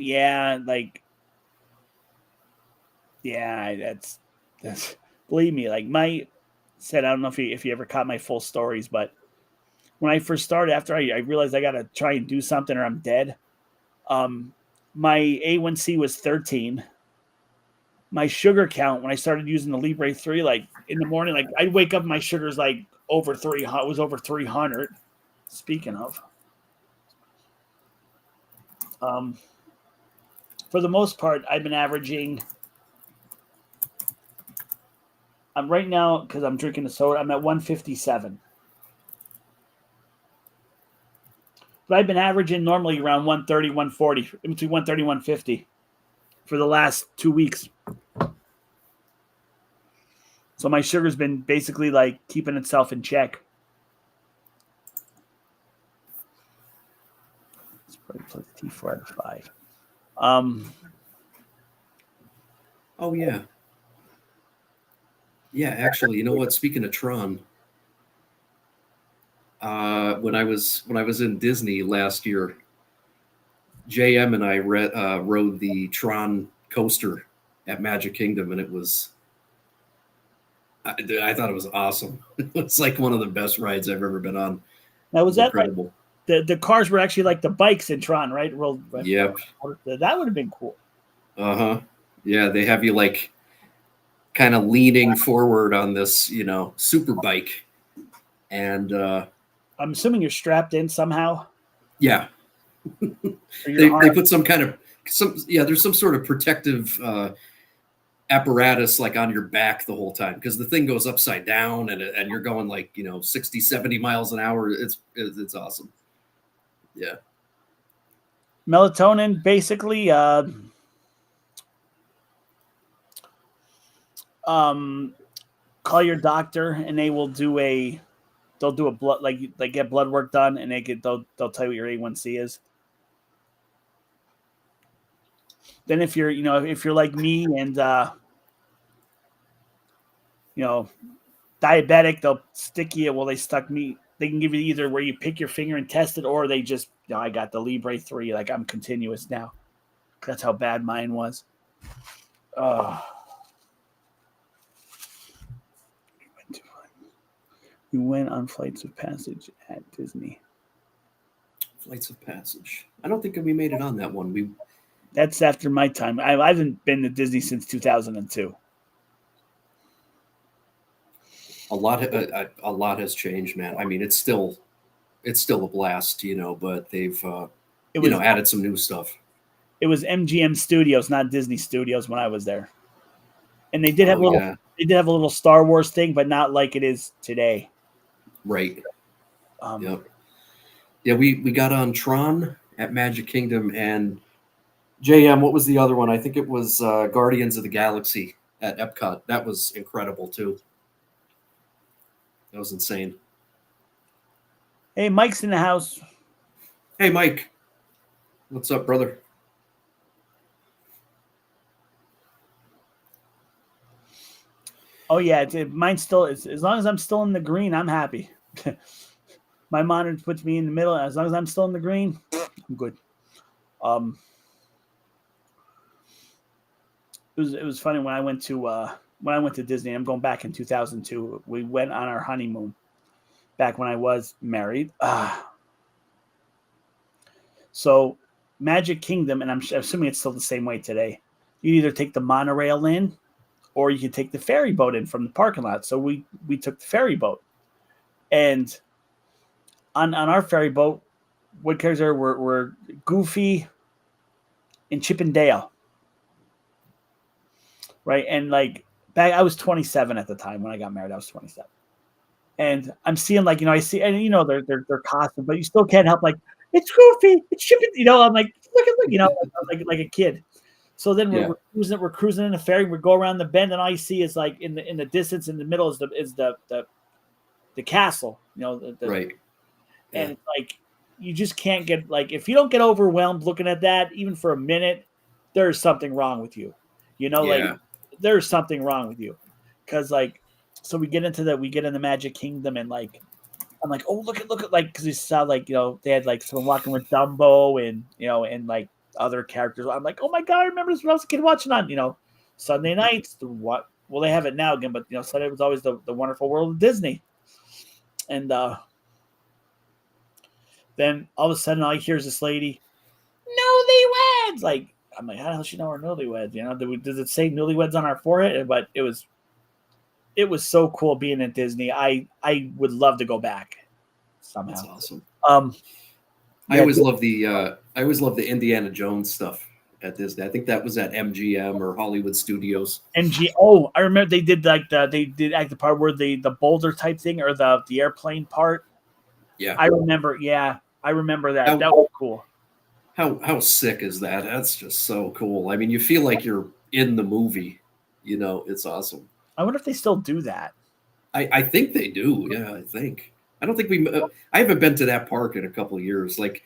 that's believe me, like I don't know if you ever caught my full stories, but when I first started, after I realized I gotta try and do something or I'm dead, my A1C was 13. My sugar count when I started using the Libre 3, like in the morning, like I'd wake up, my sugar's like over 300, was over 300. Speaking of, for the most part, I've been averaging. I'm right now, because I'm drinking a soda, I'm at 157. But I've been averaging normally around 130, 140, between 130, 150 for the last 2 weeks. So my sugar's been basically like keeping itself in check. Let's probably plug the T4 out of 5. Oh yeah. Yeah, actually, you know what? Speaking of Tron, when I was in Disney last year, JM and I rode the Tron coaster at Magic Kingdom, and it was. I thought it was awesome. It's like one of the best rides I've ever been on. Now, was that incredible? Like the cars were actually like the bikes in Tron, right? Yep. That would have been cool. Uh-huh. Yeah, they have you like kind of leaning forward on this, super bike. And I'm assuming you're strapped in somehow. Yeah. They put there's some sort of protective apparatus like on your back the whole time, because the thing goes upside down and you're going like 60, 70 miles an hour. It's awesome. Yeah. Melatonin, basically call your doctor and they'll do a blood, like get blood work done, and they'll tell you what your A1C is. Then if you're like me and diabetic, they'll stick you. Well, they can give you either where you pick your finger and test it, or they just, I got the Libre 3, like I'm continuous now. That's how bad mine was. We went on Flights of Passage at Disney. Flights of Passage. I don't think we made it on that one. That's after my time. I haven't been to Disney since 2002. A lot has changed, man. I mean, it's still a blast, but they've added some new stuff. It was MGM Studios, not Disney Studios, when I was there, and they did have they did have a little Star Wars thing, but not like it is today. Right. Yep. Yeah, we got on Tron at Magic Kingdom, and JM, what was the other one? I think it was Guardians of the Galaxy at Epcot. That was incredible too. That was insane. Hey, Mike's in the house. Hey, Mike. What's up, brother? Oh yeah, mine still is. As long as I'm still in the green, I'm happy. My monitor puts me in the middle, and as long as I'm still in the green, I'm good. It was funny when I went to Disney. I'm going back in 2002. We went on our honeymoon back when I was married. So Magic Kingdom, and I'm assuming it's still the same way today. You either take the monorail in, or you can take the ferry boat in from the parking lot. So we took the ferry boat, and on our ferry boat, what characters were Goofy and Chip and Dale, right? And like back, I was 27 at the time when I got married. I was 27, and I'm seeing like I see, and they're costume, but you still can't help like it's Goofy, it's Chip and I'm like look like a kid. So then we're cruising in a ferry. We go around the bend, and all you see is like in the distance, in the middle is the castle. Right. Yeah. And it's like you just can't get like if you don't get overwhelmed looking at that even for a minute, there's something wrong with you. Like there's something wrong with you, because like so we get into Magic Kingdom, and like I'm like, oh look at like because we saw like they had like someone walking with Dumbo and and like other characters. I'm like, oh my god, I remember this when I was a kid watching on Sunday nights. Well, they have it now again, but Sunday was always the Wonderful World of Disney. And then all of a sudden, all I hear is this lady, newlyweds. Like I'm like, how the hell does she know we're newlyweds? Does it say newlyweds on our forehead? But it was so cool being at Disney. I would love to go back somehow. That's awesome. I always love the Indiana Jones stuff at Disney. I think that was at MGM or Hollywood Studios. Oh, I remember they did the part where the boulder type thing or the airplane part. Yeah, I remember. Yeah, I remember that. That was cool. How sick is that? That's just so cool. I mean, you feel like you're in the movie. It's awesome. I wonder if they still do that. I think they do. Yeah, I think. I don't think I haven't been to that park in a couple of years. Like,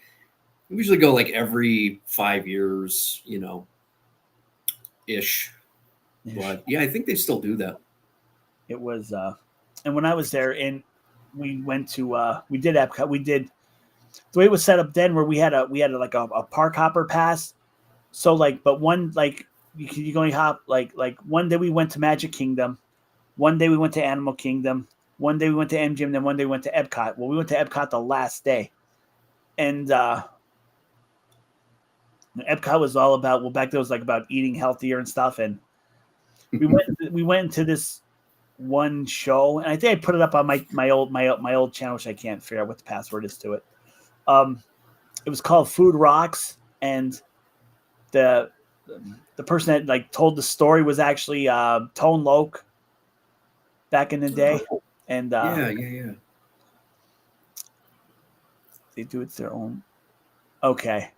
we usually go like every 5 years, ish. But yeah, I think they still do that. It was, and when I was there, and we went to, we did Epcot. We did the way it was set up then, where we had like a park hopper pass. So like, but one like you can only hop like one day we went to Magic Kingdom, one day we went to Animal Kingdom, one day we went to MGM, then one day we went to Epcot. Well, we went to Epcot the last day, and Epcot was all about back then it was like about eating healthier and stuff, and we went into this one show, and I think I put it up on my old channel, which I can't figure out what the password is to it. It was called Food Rocks, and the person that like told the story was actually Tone Loc back in the day, and yeah. They do it their own. Okay.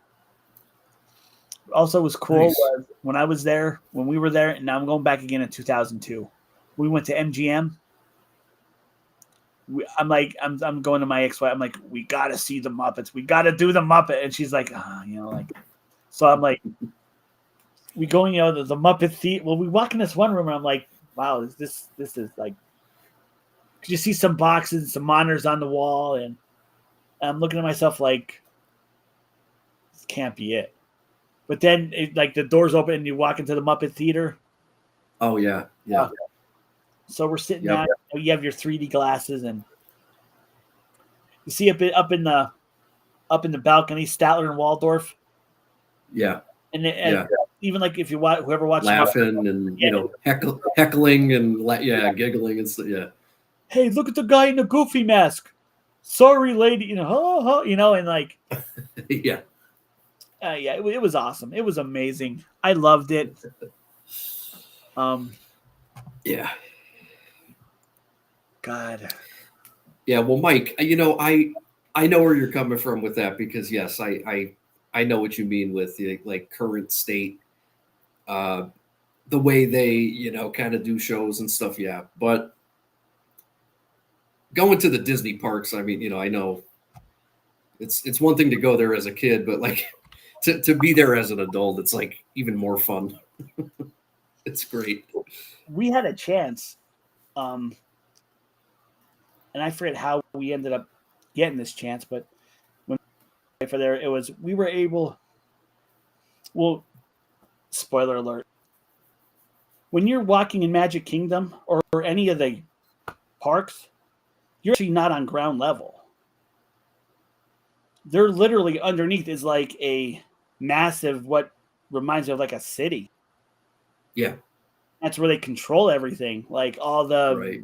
Also, was cool was when I was there, when we were there, and now I'm going back again in 2002. We went to MGM. I'm going to my ex-wife. I'm like, we got to see the Muppets. We got to do the Muppet. And she's like, so I'm like, we go, the Muppet theater. Well, we walk in this one room, and I'm like, wow, this is like, you see some boxes, some monitors on the wall, and I'm looking at myself like, this can't be it. But then, like the doors open and you walk into the Muppet Theater. Oh yeah. So we're sitting down. You have your 3D glasses, and you see up in the balcony, Statler and Waldorf. Yeah. And even like if you watch whoever watches laughing and heckling and giggling and stuff. Yeah. Hey, look at the guy in the Goofy mask. Sorry, lady. And like. Yeah. It was awesome. It was amazing. I loved it. Yeah. God. Yeah. Well, Mike, I know where you're coming from with that, because yes, I know what you mean with the like current state, the way they kind of do shows and stuff. Yeah, but going to the Disney parks, I mean, I know it's one thing to go there as a kid, but like. To be there as an adult, it's like even more fun. It's great. We had a chance, and I forget how we ended up. getting this chance, but when for there, it was we were able. Well, spoiler alert. When you're walking in Magic Kingdom or any of the parks, you're actually not on ground level. They're literally underneath is like a massive, what reminds me of like a city. Yeah. That's where they control everything. Like all the Right.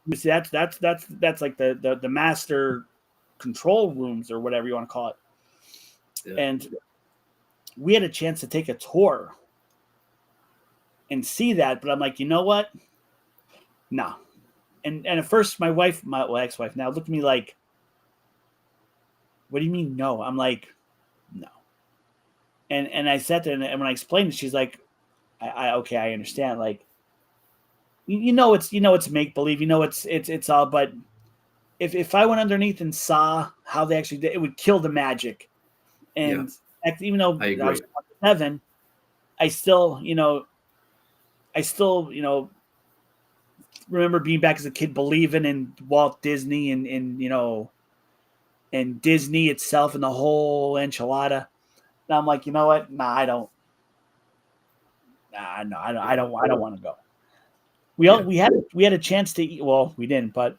that's like the master control rooms or whatever you want to call it. Yeah. And we had a chance to take a tour and see that, but I'm like, you know what? No. And at first my ex-wife now looked at me like, what do you mean no? I'm like, no. And I sat there and when I explained it, she's like, okay, I understand. Like, it's make believe, it's all, but if I went underneath and saw how they actually did, it would kill the magic. And even though I I was agree. 7, I still, remember being back as a kid, believing in Walt Disney and Disney itself and the whole enchilada. And I'm like, you know what? Nah, I don't. Nah, no, I don't want to go. We had a chance to eat. Well, we didn't, but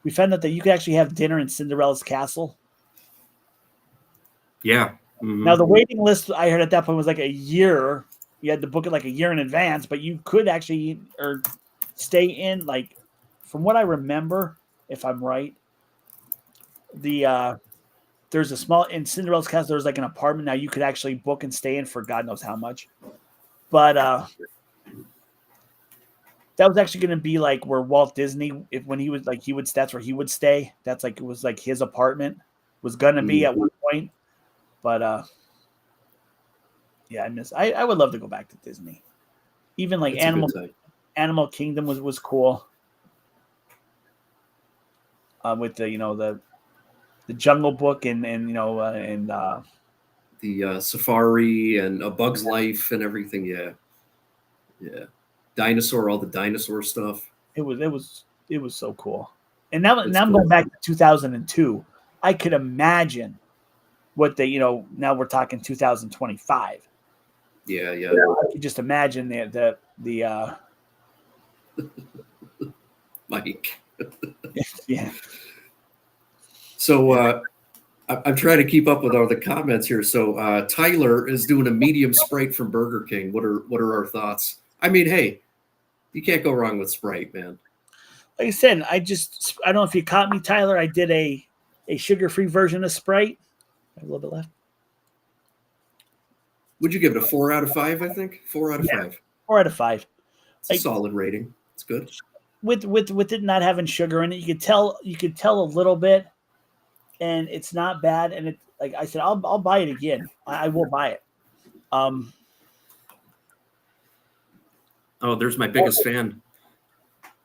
we found out that you could actually have dinner in Cinderella's castle. Yeah. Mm-hmm. Now the waiting list I heard at that point was like a year. You had to book it like a year in advance, but you could actually or stay in like, from what I remember, if I'm right, there's a small in Cinderella's castle. There's like an apartment now you could actually book and stay in for God knows how much. But that was actually going to be like where Walt Disney, when he was like that's where he would stay. That's like it was like his apartment was going to be at one point. But yeah, I would love to go back to Disney. Even like Animal Kingdom was cool. With the Jungle Book and the safari and A Bug's Life and everything. Yeah. All the dinosaur stuff. It was so cool. And now It's I'm cool. going back to 2002. I could imagine what now we're talking 2025. Yeah. I could just imagine the Mike. yeah. So I'm trying to keep up with all the comments here. So Tyler is doing a medium Sprite from Burger King. What are our thoughts? I mean, hey, you can't go wrong with Sprite, man. Like I said, I don't know if you caught me, Tyler. I did a sugar-free version of Sprite. I have a little bit left. Would you give it a 4 out of 5? I think 4 out of 5. 4 out of 5. It's a solid rating. It's good. With it not having sugar in it, you could tell a little bit, and it's not bad. And it, like I said, I'll buy it again. I will buy it. Oh, there's my biggest fan.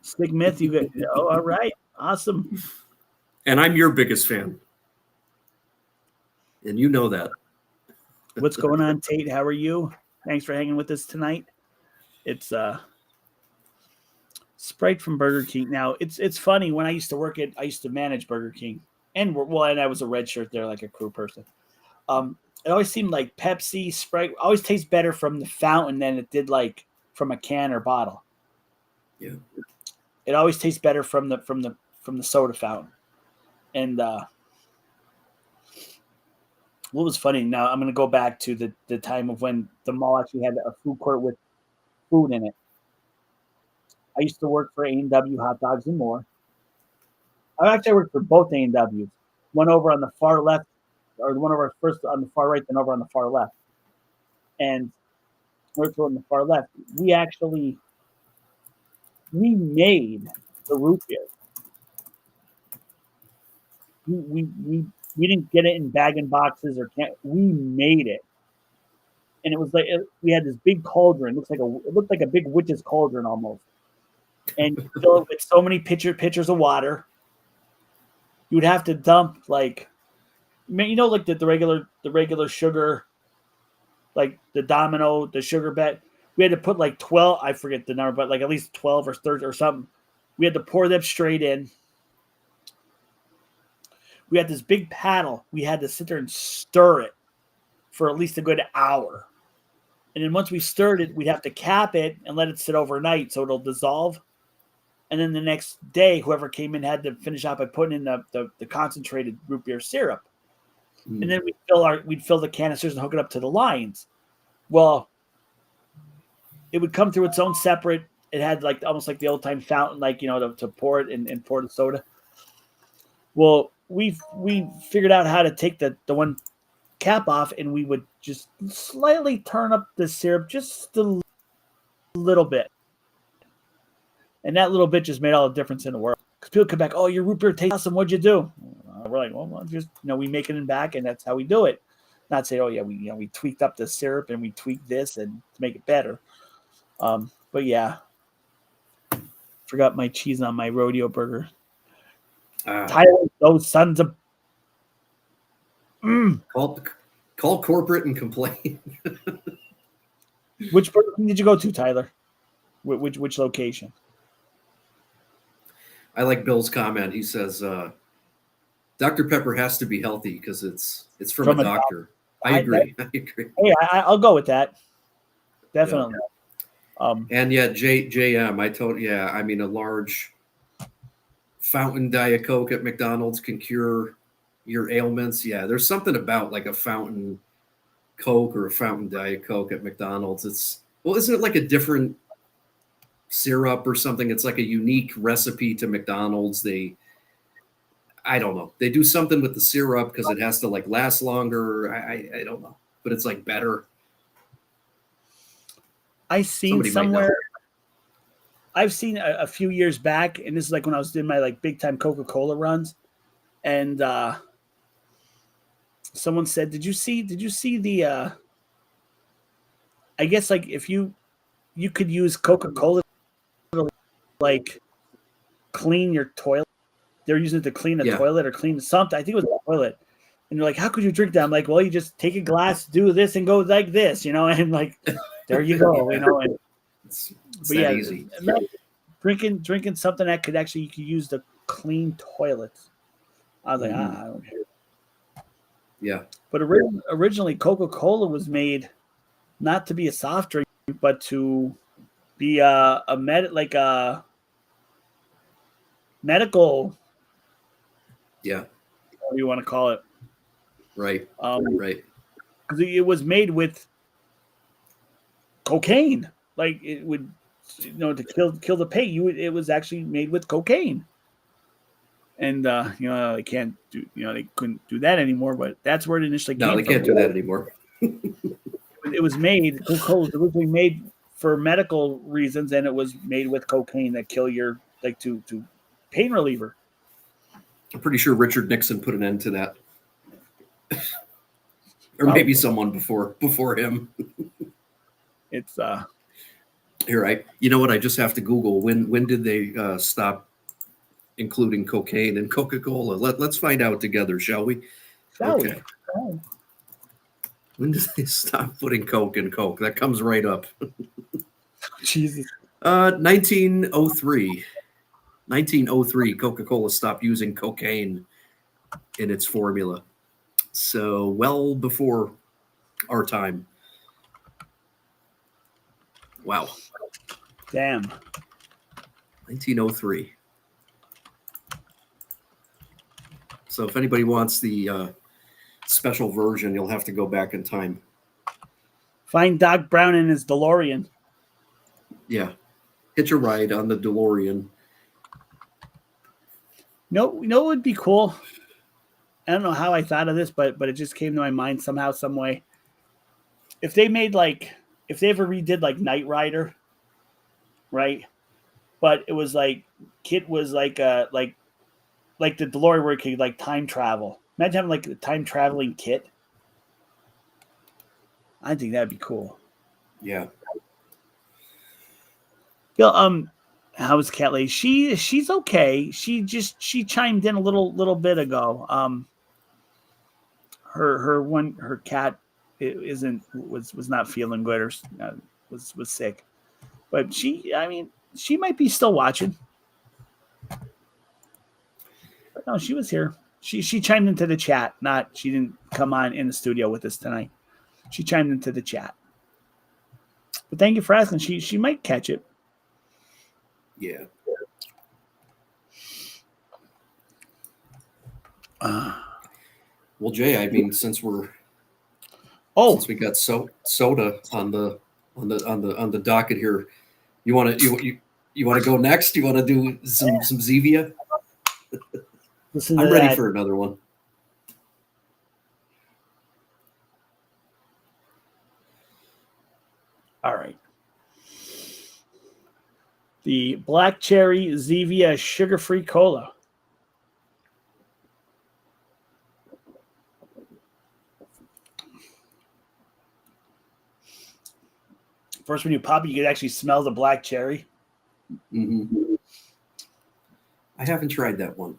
Stick Myth, you get. Oh, all right, awesome. And I'm your biggest fan, and you know that. What's going on, Tate? How are you? Thanks for hanging with us tonight. It's Sprite from Burger King. Now it's funny, when I used to manage Burger King, and I was a red shirt there, like a crew person. It always seemed like Pepsi, Sprite always tastes better from the fountain than it did like from a can or bottle. Yeah, it always tastes better from the soda fountain. And what was funny? Now I'm going to go back to the time of when the mall actually had a food court with food in it. I used to work for A&W Hot Dogs and More. I worked for both A&Ws. One over on the far left, or one over first on the far right, then over on the far left. And worked on the far left. We made the root beer. We didn't get it in bag and boxes or can't. We made it, and it was like we had this big cauldron. It looked like a big witch's cauldron almost, and you fill it with so many pitchers of water. You would have to dump like the regular sugar, like the Domino, the sugar bet. We had to put like 12. I forget the number, but like at least 12 or 13 or something. We had to pour them straight in. we had this big paddle. We had to sit there and stir it for at least a good hour. And then once we stirred it, we'd have to cap it and let it sit overnight so it'll dissolve. And then the next day, whoever came in had to finish out by putting in the concentrated root beer syrup. And then we'd fill the canisters and hook it up to the lines. Well, it would come through its own separate. It had like almost like the old time fountain, like, you know, to pour it and pour the soda. Well, we figured out how to take the one cap off, and we would just slightly turn up the syrup just a little bit. And that little bit just made all the difference in the world. Because people come back, oh, your root beer tastes awesome. What'd you do? We're like, well, just, you know, we make it in back, and that's how we do it. Not say, oh yeah, we tweaked up the syrup and we tweaked this and to make it better. But yeah, forgot my cheese on my rodeo burger. Tyler, those sons of call corporate and complain. Which Burger King did you go to, Tyler? Which location? I like Bill's comment. He says, Dr. Pepper has to be healthy because it's from a doctor. I agree. I agree. Hey, I'll go with that. Definitely. Yeah. And yeah, JM, I mean, a large fountain Diet Coke at McDonald's can cure your ailments. Yeah, there's something about like a fountain Coke or a fountain Diet Coke at McDonald's. Isn't it like a different syrup or something? It's like a unique recipe to McDonald's. I don't know. They do something with the syrup because it has to like last longer. I don't know, but it's like better. I've seen a few years back, and this is like when I was doing my like big time Coca-Cola runs, and someone said, did you see the I guess like if you could use Coca-Cola to like clean your toilet. They're using it to clean a toilet or clean something. I think it was a toilet. And they're like, how could you drink that? I'm like, well, you just take a glass, do this, and go like this, you know, and like, there you go, you know. And it's that easy. Drinking something that could actually you could use to clean toilets. I was like, I don't care. Yeah. But originally, Coca-Cola was made not to be a soft drink, but to be a medical. Yeah. What do you want to call it? Right. Right. Because it was made with cocaine. Like it would, you know, to kill the pain. It was actually made with cocaine. And you know, they can't do. You know, they couldn't do that anymore. But that's where it initially came from. No, they can't do that anymore. It was made. Coca-Cola was originally made for medical reasons, and it was made with cocaine that kill your to pain reliever. I'm pretty sure Richard Nixon put an end to that, or maybe someone before him. It's here. You know what? I just have to Google when did they stop including cocaine in Coca-Cola? Let's find out together, shall we? Okay. Oh. When did they stop putting Coke in Coke? That comes right up. Jesus. 1903. 1903, Coca-Cola stopped using cocaine in its formula. So well before our time. Wow. Damn. 1903. So if anybody wants the special version, you'll have to go back in time. Find Doc Brown in his DeLorean. Yeah. Hitch a ride on the DeLorean. No, it would be cool. I don't know how I thought of this, but it just came to my mind somehow, some way. If they ever redid like Knight Rider, right? But it was like Kit was like the DeLorean where it could like time travel. Imagine having like a time traveling Kit. I think that'd be cool. Yeah. Bill, how's Cat Lady? She's okay. She chimed in a little bit ago. Her cat was not feeling good or was sick, but she might be still watching. But no, she was here. She chimed into the chat. She didn't come on in the studio with us tonight. She chimed into the chat. But thank you for asking. She might catch it. Yeah. Well, Jay, I mean, since we got soda on the docket here, you want to go next? You want to do some Zevia? I'm ready for another one. All right. The Black Cherry Zevia sugar-free cola. First, when you pop it, you can actually smell the black cherry. Mm-hmm. I haven't tried that one.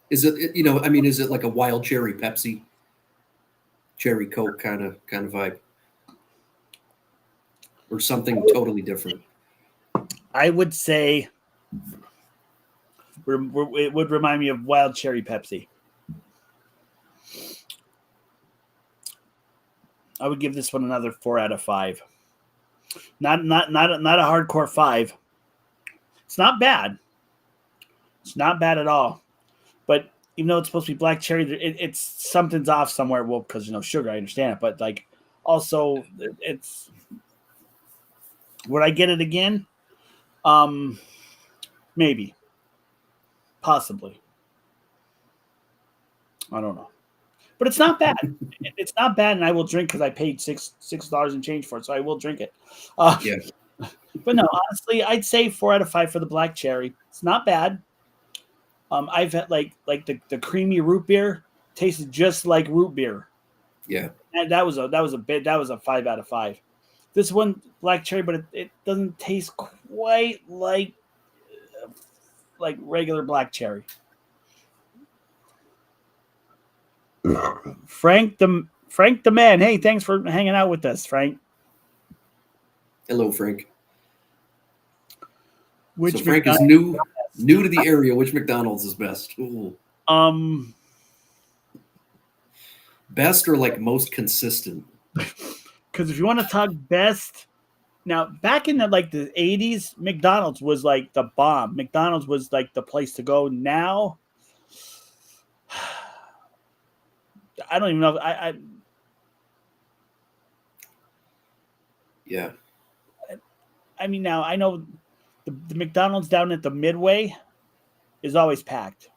Is it, is it like a wild cherry Pepsi, cherry Coke kind of vibe? Or something totally different? I would say it would remind me of wild cherry Pepsi. I would give this one another 4 out of 5. Not a hardcore 5. It's not bad. It's not bad at all. But even though it's supposed to be black cherry, it's something's off somewhere. Well, because sugar, I understand it, but like also it's. Would I get it again? Maybe. Possibly. I don't know. But it's not bad. It's not bad, and I will drink because I paid $6 and change for it, so I will drink it. Yeah. But no, honestly, I'd say 4 out of 5 for the black cherry. It's not bad. I've had like the creamy root beer tasted just like root beer. Yeah. And that was a 5 out of 5. This one, black cherry, but it doesn't taste quite like regular black cherry. Frank the man. Hey, thanks for hanging out with us, Frank. Hello, Frank. Which Frank is new to the area. Which McDonald's is best? Ooh. Best or like most consistent? Because if you want to talk best, now back in the 80s, McDonald's was like the bomb. McDonald's was like the place to go. Now, I don't even know. Yeah. I mean, now I know the McDonald's down at the Midway is always packed.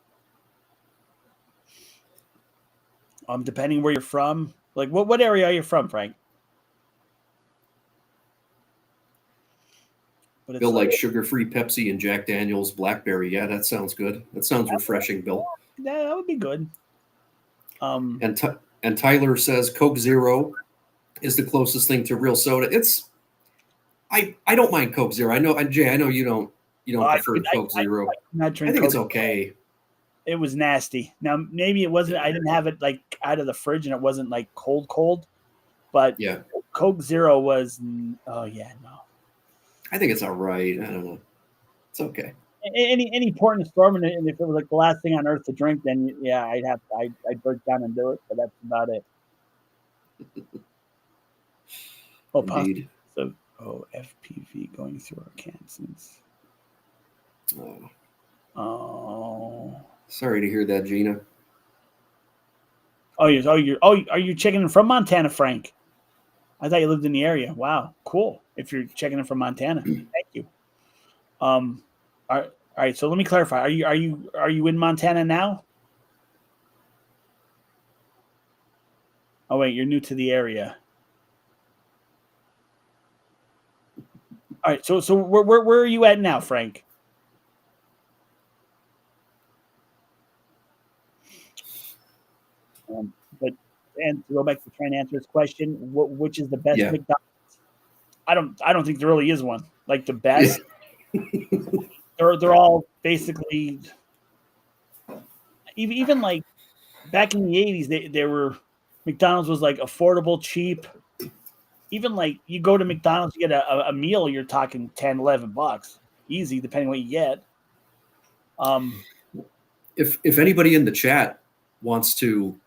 Depending where you're from. Like, what area are you from, Frank? But Bill like sugar-free Pepsi and Jack Daniel's Blackberry. Yeah, that sounds good. That sounds refreshing, Bill. Yeah, that would be good. And Tyler says Coke Zero is the closest thing to real soda. I don't mind Coke Zero. I know, Jay. I know you don't prefer Coke Zero. I think it's okay. It was nasty. Now maybe it wasn't. I didn't have it like out of the fridge, and it wasn't like cold. But yeah, Coke Zero was. Oh yeah, no. I think it's all right. I don't know. It's okay. Any port in the storm, and if it was like the last thing on earth to drink, then yeah, I'd break down and do it. But that's about it. Indeed. So FPV going through our cans. Oh. Sorry to hear that, Gina. Are you checking in from Montana, Frank? I thought you lived in the area. Wow, cool. If you're checking in from Montana, thank you. All right. So let me clarify. Are you in Montana now? Oh wait, you're new to the area. All right. So where are you at now, Frank? But and to go back to try and answer this question, which is the best McDonald's? I don't think there really is one. Like the best. Yeah. They're all basically even like back in the 80s, they were McDonald's was like affordable, cheap. Even like you go to McDonald's, you get a meal, you're talking $10, $11 easy, depending on what you get. if anybody in the chat wants to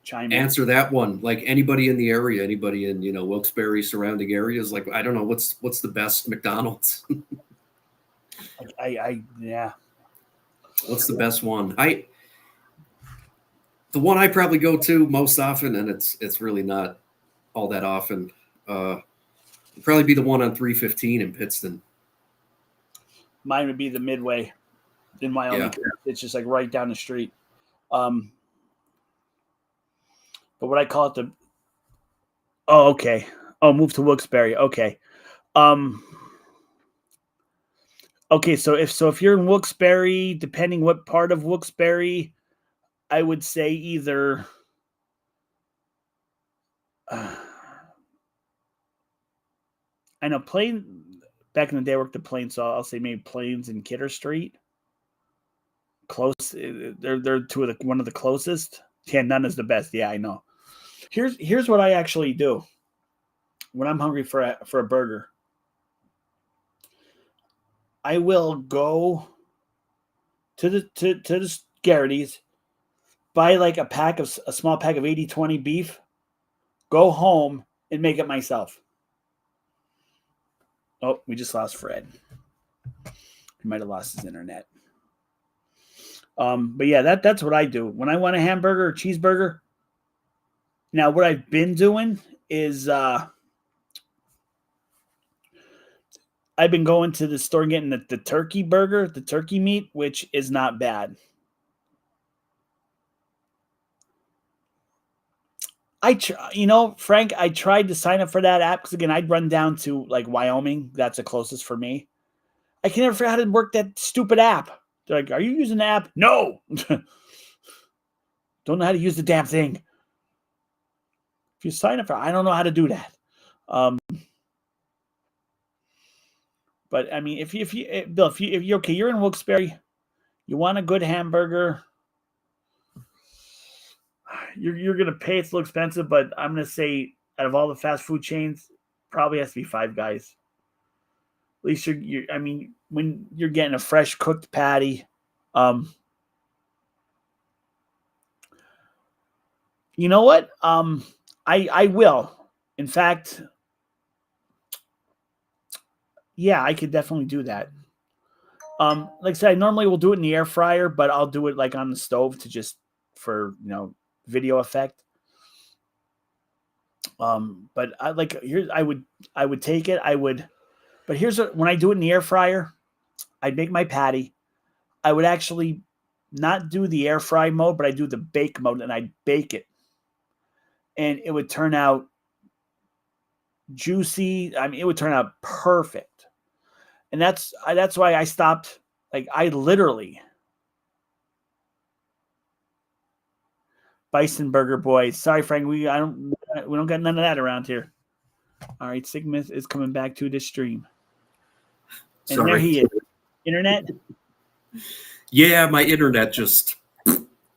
Chime in. answer that one, like anybody in the area, anybody in Wilkes-Barre surrounding areas, like I don't know what's the best McDonald's. Yeah. What's the best one? The one I probably go to most often, and it's really not all that often. It'd probably be the one on 315 in Pittston. Mine would be the Midway in Wyoming. Yeah. It's just like right down the street. But what I call it okay. Oh, move to Wilkes-Barre. Okay. Okay, so if you're in Wilkes-Barre, depending what part of Wilkes-Barre, I would say either I know back in the day I worked at Plains, so I'll say maybe Plains and Kidder Street. Close. They're one of the closest. Yeah, none is the best. Yeah, I know. Here's what I actually do when I'm hungry for a burger. I will go to the Garrity's, buy like a small pack of 80/20 beef, go home and make it myself. Oh, we just lost Fred. He might have lost his internet. But yeah, that's what I do when I want a hamburger or cheeseburger. Now, what I've been doing is I've been going to the store and getting the turkey burger, the turkey meat, which is not bad. Frank, I tried to sign up for that app because, again, I'd run down to like Wyoming. That's the closest for me. I can never figure out how to work that stupid app. They're like, are you using the app? No. Don't know how to use the damn thing. If you sign up for, I don't know how to do that. But I mean, if you're okay, you're in Wilkes-Barre, you want a good hamburger, you're gonna pay. It's a little expensive, but I'm gonna say out of all the fast food chains, probably has to be Five Guys. At least I mean, when you're getting a fresh cooked patty, you know what? I will. In fact, yeah, I could definitely do that. Like I said, I normally will do it in the air fryer, but I'll do it like on the stove for video effect. But I would take it. But when I do it in the air fryer, I'd make my patty. I would actually not do the air fry mode, but I do the bake mode, and I'd bake it, and it would turn out juicy. I mean, it would turn out perfect. And that's why I stopped. Like, I literally, Bison Burger Boys. Sorry, Frank, we don't got none of that around here. All right, Sigma is coming back to this stream, and Sorry. There he is. Internet. Yeah, my internet just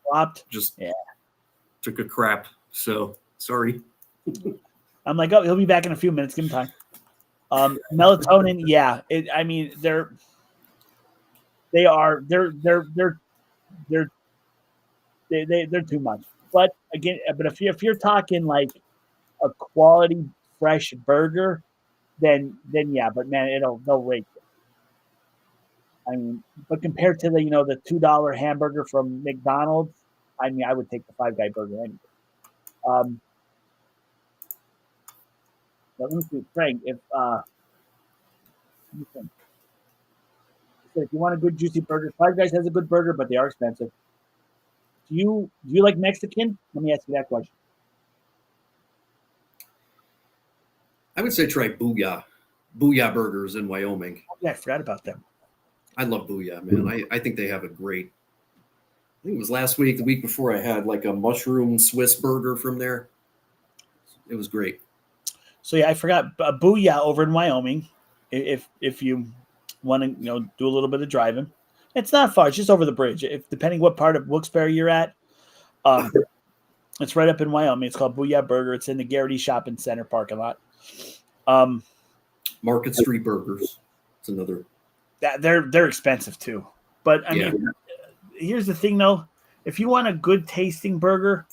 flopped. Took a crap. So sorry. I'm like, oh, he'll be back in a few minutes. Give him time. Melatonin, yeah. They're too much. But again, if you're talking like a quality fresh burger, then yeah. But man, they'll rate it. I mean, but compared to the $2 hamburger from McDonald's, I mean, I would take the Five Guy burger anyway. But let me see, Frank, if you want a good juicy burger, Five Guys has a good burger, but they are expensive. Do you like Mexican? Let me ask you that question. I would say try Booyah Burgers in Wyoming. Oh, yeah, I forgot about them. I love Booyah, man. I think they have a great. I think it was the week before, I had like a mushroom Swiss burger from there. It was great. So yeah, I forgot Booyah over in Wyoming. If you want to do a little bit of driving, it's not far. It's just over the bridge. Depending what part of Wilkes-Barre you're at, it's right up in Wyoming. It's called Booyah Burger. It's in the Garrity Shopping Center parking lot. Market Street Burgers. It's another. They're expensive too, but I mean, here's the thing though. If you want a good tasting burger,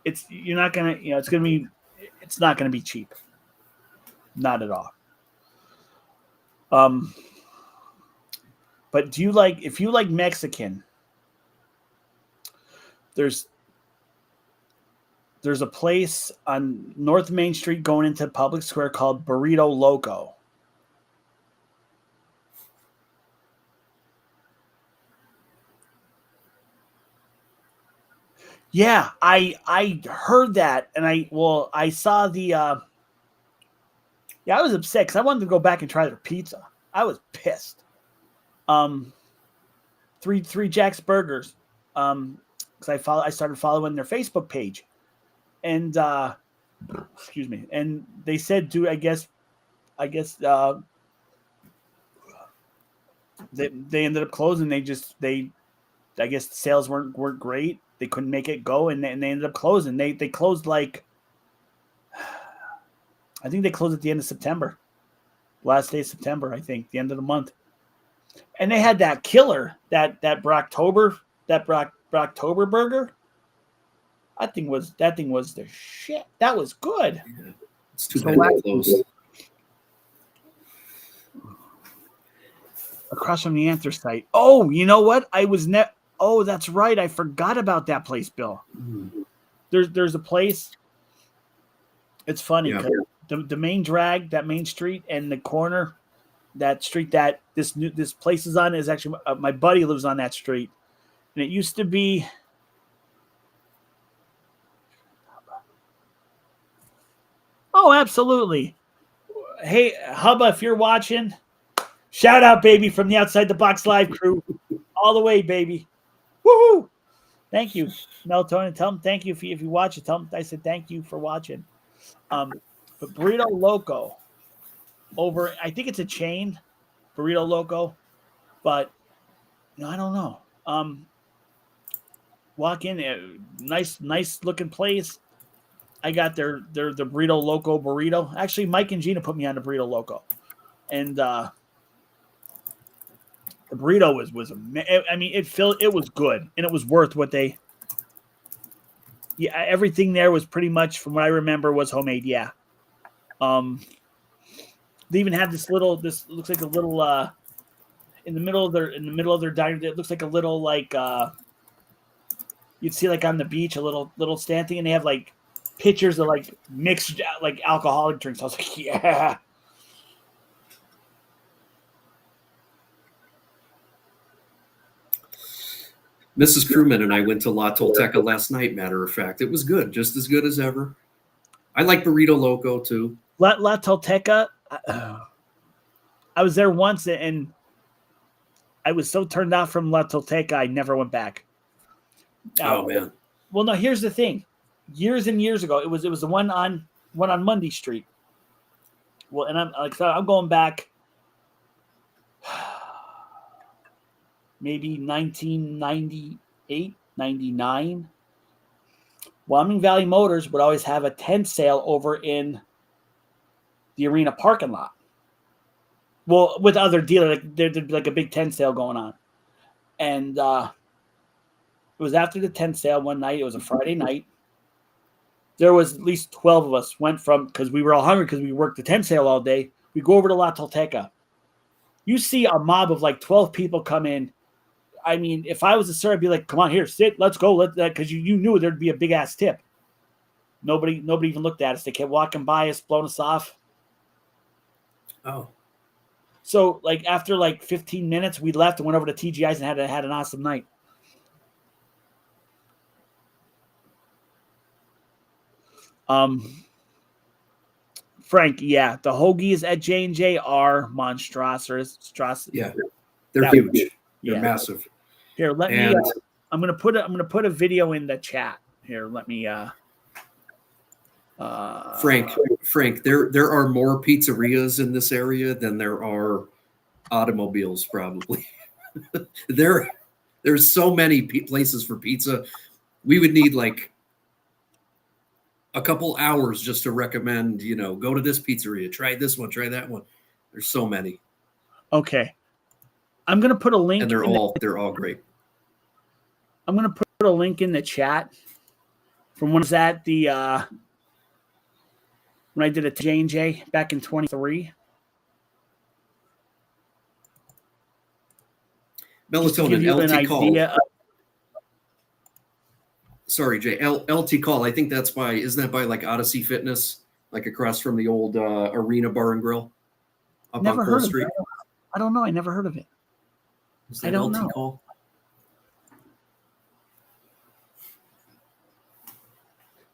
it's not gonna be cheap. Not at all. But if you like Mexican, there's a place on North Main Street going into Public Square called Burrito Loco. Yeah, I heard that, and I saw the I was upset because I wanted to go back and try their pizza. I was pissed. Three Jack's Burgers. Because I started following their Facebook page, and excuse me, and they said, "Do I guess they ended up closing. I guess sales weren't great. They couldn't make it go, and they ended up closing. They closed I think they closed at the end of September, last day of September. I think the end of the month, and they had that killer that Brocktober burger. That thing was the shit. That was good. Yeah. It's too bad they closed. Across from the anthracite. Oh, you know what? Oh, that's right. I forgot about that place, Bill. There's a place. It's funny because the main drag, that main street, and the corner, that street that this place is on is actually my buddy lives on that street, and it used to be. Oh, absolutely. Hey, Hubba, if you're watching, shout out, baby, from the Outside the Box Live crew, all the way, baby. Woohoo! Thank you, Melatonin. Tell them thank you if you watch it. Tell them I said thank you for watching. But Burrito Loco over, I think it's a chain, Burrito Loco, but I don't know. Walk in, nice looking place. I got their Burrito Loco burrito. Actually, Mike and Gina put me on the Burrito Loco, and the burrito was I mean, it was good, and it was worth what they. Yeah, everything there was pretty much, from what I remember, was homemade. Yeah. They even had this looks like a little in the middle of their dining. It looks like a little you'd see like on the beach, a little stand thing, and they have like pitchers of like mixed like alcoholic drinks. I was like, yeah. Mrs. Crewman and I went to La Tolteca last night, matter of fact. It was good, just as good as ever. I like Burrito Loco, too. La Tolteca, I was there once, and I was so turned off from La Tolteca, I never went back. Oh, man. Well, no, here's the thing. Years and years ago, it was the one on Monday Street. Well, and I'm going back maybe 1998, 99. Wyoming Valley Motors would always have a tent sale over in the arena parking lot. Well, with other dealers, there'd be like a big tent sale going on. And it was after the tent sale one night. It was a Friday night. There was at least 12 of us went from, because we were all hungry because we worked the tent sale all day. We go over to La Tolteca. You see a mob of like 12 people come in. I mean, if I was a server, I'd be like, come on, here, sit, let's go. Because you knew there'd be a big ass tip. Nobody even looked at us. They kept walking by us, blowing us off. Oh. So like after like 15 minutes, we left and went over to TGI's and had an awesome night. Frank, yeah, the hoagies at J&J are monstrous. Yeah, they're huge. They're massive. Here, let me. I'm gonna put a video in the chat. Here, let me. Frank, there are more pizzerias in this area than there are automobiles, probably. There's so many places for pizza. We would need like a couple hours just to recommend, go to this pizzeria, try this one, try that one. There's so many. Okay. I'm going to put a link. And they're all great. I'm gonna put a link in the chat from when I was at the when I did a J&J back in 23. Just to give Melatonin, you an LT call. idea. Sorry, Jay. LT call. I think that's by. Isn't that by like Odyssey Fitness, like across from the old Arena Bar and Grill up Never on heard Cole of Street? it. I don't know. I never heard of it. Is that I don't LT know. call?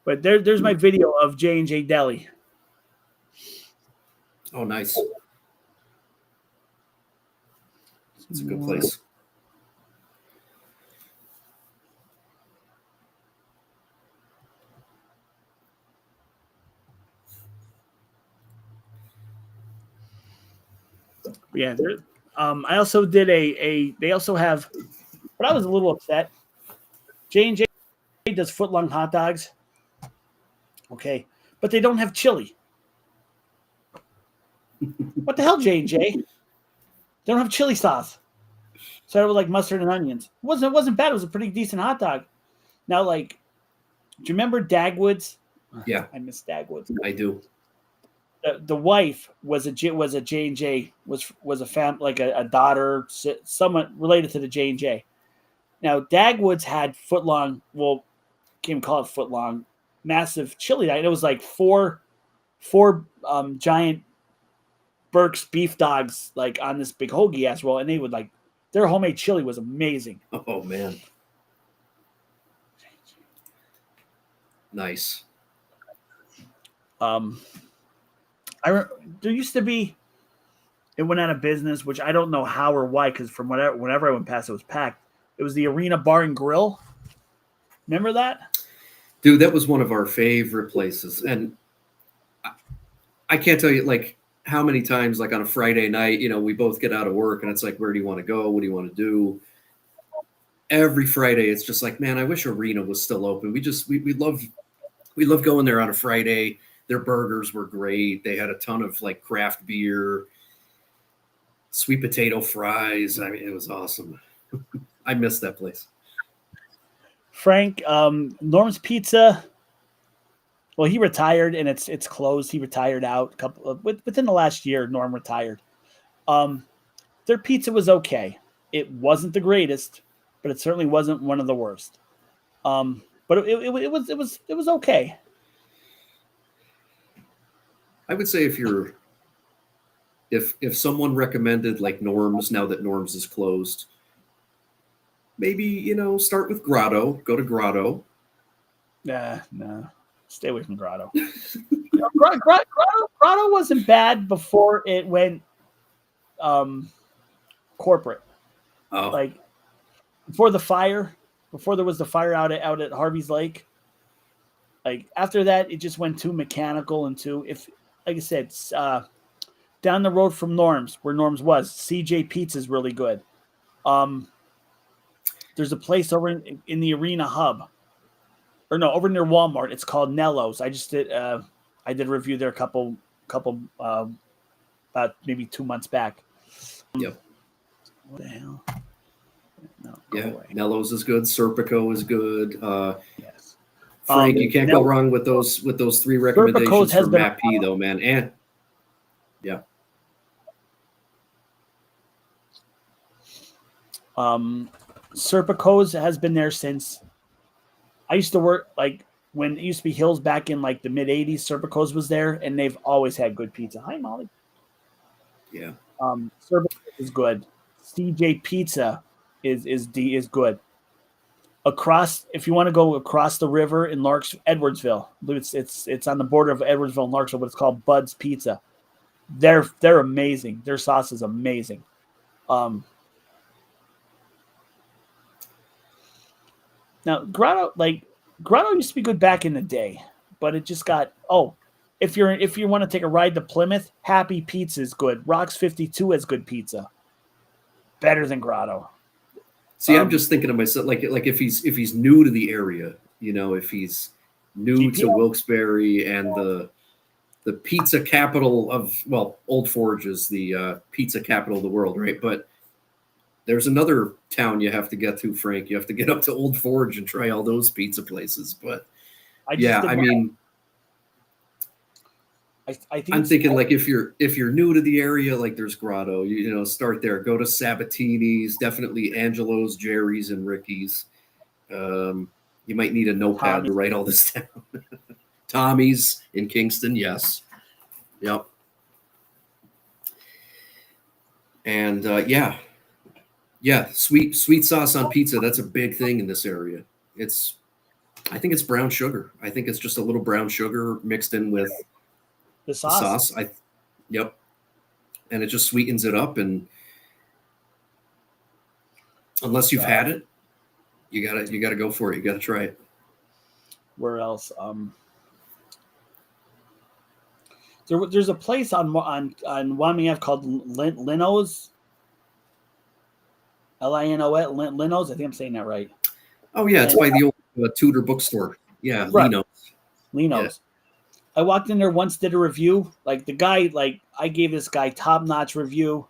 But there's my video of J&J Deli. Oh, nice. It's a good place. Yeah. I also did they also have, but I was a little upset. J&J does foot-long hot dogs. Okay. But they don't have chili. What the hell, J&J? They don't have chili sauce. So I would like mustard and onions. It wasn't bad. It was a pretty decent hot dog. Now, like, do you remember Dagwood's? Yeah, I miss Dagwood's. I do. The wife was a J&J, was a daughter, someone related to the J&J. Now Dagwood's had footlong, well, can't even call it footlong, massive chili. And it was like four giant Burke's beef dogs like on this big hoagie ass roll, and they would like their homemade chili was amazing. Oh man, nice. There used to be, it went out of business, which I don't know how or why, because from whenever I went past, it was packed. It was the Arena Bar and Grill. Remember that? Dude, that was one of our favorite places. And I can't tell you, like, how many times, like, on a Friday night, you know, we both get out of work and it's like, where do you want to go? What do you want to do? Every Friday, it's just like, man, I wish Arena was still open. We love going there on a Friday. Their burgers were great. They had a ton of like craft beer, sweet potato fries. I mean, it was awesome. I miss that place. Frank, Norm's Pizza. Well, he retired and it's closed. He retired out within the last year. Norm retired. Their pizza was okay. It wasn't the greatest, but it certainly wasn't one of the worst. But it was okay. I would say if someone recommended like Norm's now that Norm's is closed, maybe, you know, start with Grotto. Go to Grotto. No. Stay away from Grotto. Grotto wasn't bad before it went corporate. Oh. Like before there was the fire out at Harvey's Lake. Like after that, it just went too mechanical and like I said, down the road from Norm's, where Norm's was, CJ Pizza is really good. There's a place over in the Arena Hub, or no, over near Walmart. It's called Nello's. I did a review there a couple about maybe 2 months back. Yep. What the hell? No. Yeah, Nello's is good. Serpico is good. Yes. Frank, you can't go wrong with those three recommendations for Matt P, though, man. And yeah. Serpico's has been there since I used to work, like when it used to be Hills back in like the mid 80s. Serpico's was there, and they've always had good pizza. Hi, Molly. Yeah. Serpico's is good. CJ Pizza is good. If you want to go across the river in Edwardsville, I believe it's on the border of Edwardsville and Larksville, but it's called Bud's Pizza. They're amazing. Their sauce is amazing. Now Grotto used to be good back in the day, but it just got if you want to take a ride to Plymouth, Happy Pizza is good. Rocks 52 has good pizza. Better than Grotto. See, I'm just thinking to myself, like if he's new to the area, you know, if he's new to Wilkes-Barre and the pizza capital of, well, Old Forge is the pizza capital of the world, right? But there's another town you have to get to, Frank. You have to get up to Old Forge and try all those pizza places. But I just yeah, did I one. mean, I think I'm thinking like if you're new to the area, like there's Grotto, start there. Go to Sabatini's, definitely Angelo's, Jerry's, and Ricky's. You might need a notepad Tommy. to write all this down. Tommy's in Kingston, yes. Yep. And yeah, sweet sauce on pizza. That's a big thing in this area. I think it's brown sugar. I think it's just a little brown sugar mixed in with The the sauce. sauce. Yep. And it just sweetens it up. And unless you've had it, you gotta go for it. You gotta try it. Where else? There's a place on Wyoming Ave called Lino's. Lino's. I think I'm saying that right. Oh yeah, it's by the old Tudor bookstore. Yeah, Right. Yeah. Lino's. I walked in there once, did a review. Like the guy, I gave this guy top notch review.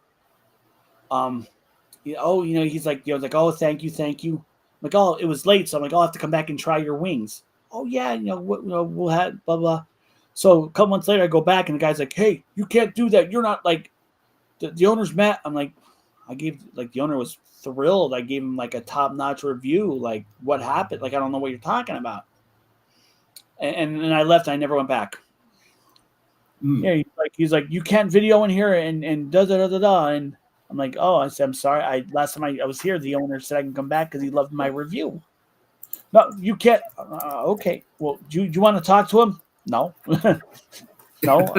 He's like, oh, thank you. I'm like, oh, it was late, so I'm like, I'll have to come back and try your wings. Oh yeah, we'll have blah blah. So a couple months later, I go back and the guy's like, hey, you can't do that. You're not like the owner's mad. I'm like, I gave the owner was thrilled. I gave him like a top notch review. Like what happened? Like I don't know what you're talking about. And I left. I never went back. Yeah, he's like, you can't video in here and da da da da da. And I'm like, oh, I said, I'm sorry. Last time I was here, the owner said I can come back because he loved my review. No, you can't. Okay. Well, do you want to talk to him? No. No.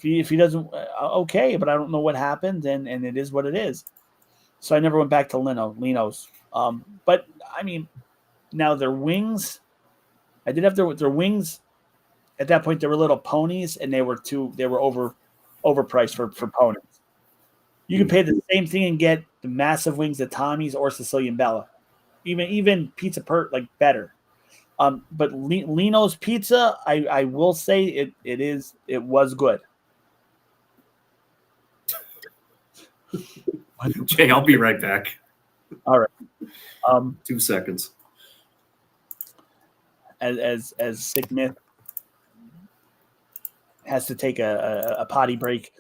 If he doesn't, okay. But I don't know what happened, and it is what it is. So I never went back to Lino's. But I mean, now their wings. I did have their wings. At that point, they were little ponies, and they were overpriced for ponies. You can pay the same thing and get the massive wings at Tommy's or Sicilian Bella, even Pizza Pert, like better. But Lino's Pizza, I will say it was good. Jay, I'll be right back. All right. 2 seconds. As Sick Myth has to take a potty break.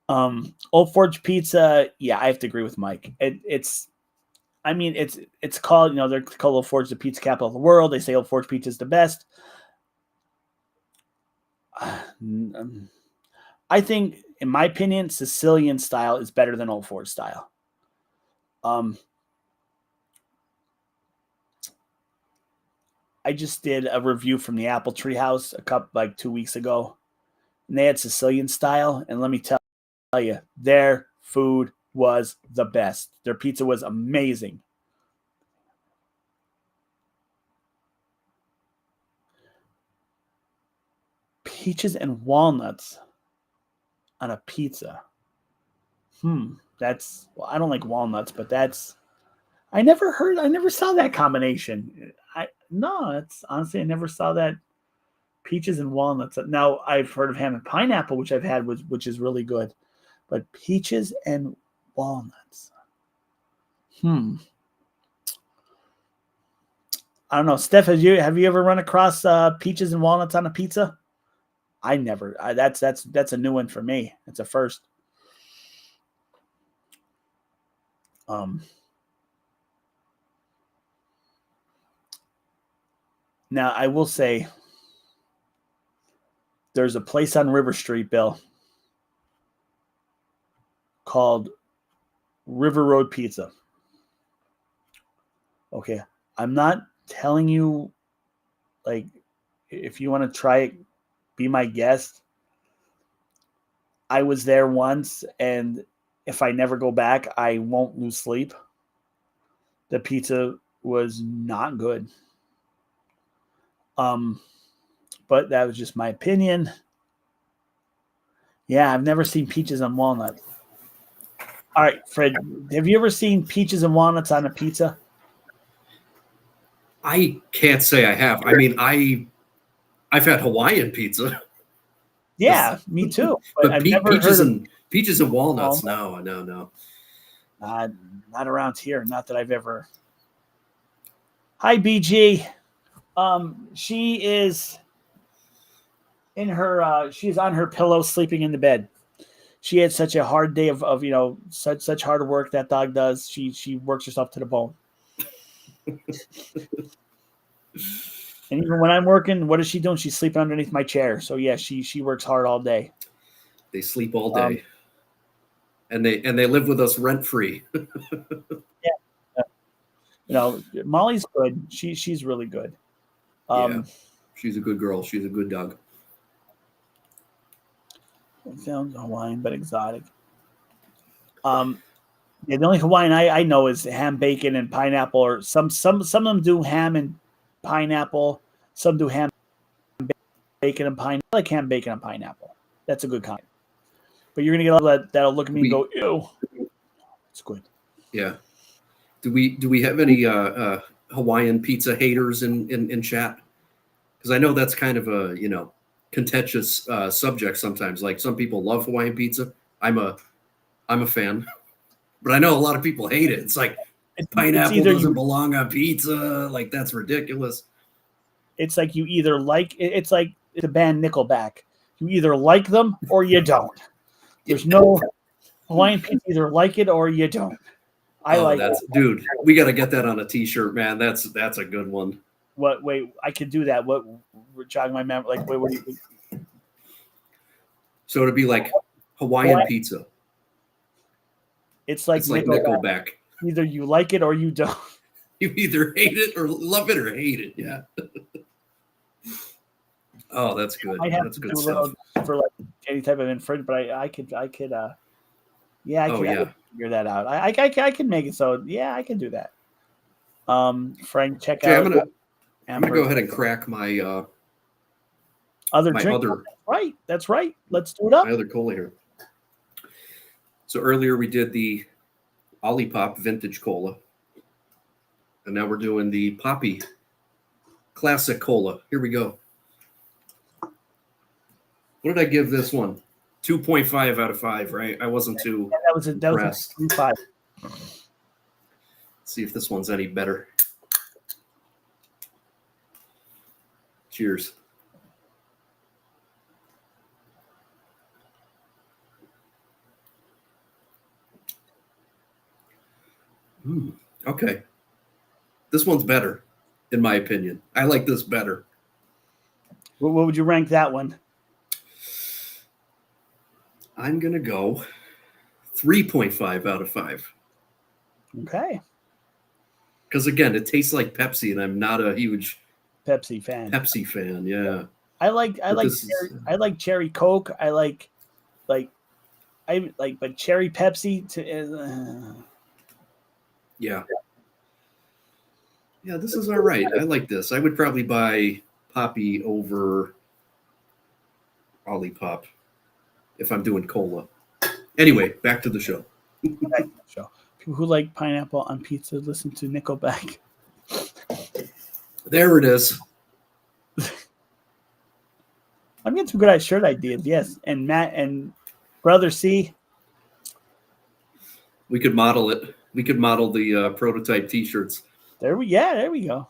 Old Forge Pizza, yeah, I have to agree with Mike. It's called, they're called Old Forge the pizza capital of the world. They say Old Forge Pizza is the best. I think, in my opinion, Sicilian style is better than Old Forge style. I just did a review from the Apple Tree House 2 weeks ago, and they had Sicilian style. And let me tell you, their food was the best. Their pizza was amazing. Peaches and walnuts on a pizza. I don't like walnuts, but I never saw that combination. Honestly, I never saw that. Peaches and walnuts. Now I've heard of ham and pineapple, which I've had, which is really good, but peaches and walnuts. I don't know, Steph. Have you ever run across peaches and walnuts on a pizza? I never. That's a new one for me. It's a first. Now I will say, there's a place on River Street, Bill, called River Road Pizza. Okay, I'm not telling you, like, if you want to try it, be my guest. I was there once, and if I never go back, I won't lose sleep. The pizza was not good. But that was just my opinion. Yeah, I've never seen peaches and walnuts. All right, Fred, have you ever seen peaches and walnuts on a pizza? I can't say I have. I mean, I've had Hawaiian pizza. Yeah, me too. But I've never peaches heard of and Peaches and walnuts. No. Not around here. Not that I've ever. Hi, BG. She is in her. She's on her pillow, sleeping in the bed. She had such a hard day of such hard work that dog does. She works herself to the bone. And even when I'm working, what is she doing? She's sleeping underneath my chair. So yeah, she works hard all day. They sleep all day, and they live with us rent free. Molly's good. She's really good. Yeah, she's a good girl. She's a good dog. It sounds Hawaiian but exotic. The only Hawaiian I know is ham, bacon, and pineapple. Or some of them do ham and pineapple. Some do ham, bacon, and pineapple. I like ham, bacon, and pineapple. That's a good kind. But you're gonna get a lot that'll look at me and go, ew. It's good. Yeah. Do we have any Hawaiian pizza haters in chat? Because I know that's kind of a contentious subject sometimes. Like some people love Hawaiian pizza. I'm a fan, but I know a lot of people hate it. It's like pineapple doesn't belong on pizza. Like that's ridiculous. It's like you either like it's like the band Nickelback. You either like them or you don't. There's no Hawaiian pizza. Either like it or you don't. Dude, we got to get that on a t-shirt, man. That's a good one. What? Wait, I could do that. What? Jog my memory. Like, wait, what do you? So it'd be like Hawaiian pizza. It's like Nickelback. Either you like it or you don't. You either hate it or love it or hate it. Yeah. Oh, that's good. I have that's to good do stuff. For like any type of infringement, but I could. I could figure that out. I can make it so. Yeah, I can do that. Frank, check out. I'm gonna go ahead and crack my other drink. That's right. Let's do it up. My other cola here. So earlier we did the Olipop Vintage Cola, and now we're doing the Poppy Classic Cola. Here we go. What did I give this one? 2.5 out of 5, right? I wasn't too that was a 5. Let's see if this one's any better. Cheers. Okay. This one's better, in my opinion. I like this better. What would you rank that one? I'm going to go 3.5 out of 5. Okay. Because, again, it tastes like Pepsi, and I'm not a huge Pepsi fan. Yeah. I like cherry Coke. But cherry Pepsi Yeah. Yeah, this is all right. I like this. I would probably buy Poppy over Olipop if I'm doing cola. Anyway, back to the show. People who like pineapple on pizza listen to Nickelback. There it is. I'm getting some good shirt ideas, yes. And Matt and Brother C. We could model it. We could model the prototype T-shirts. There we go.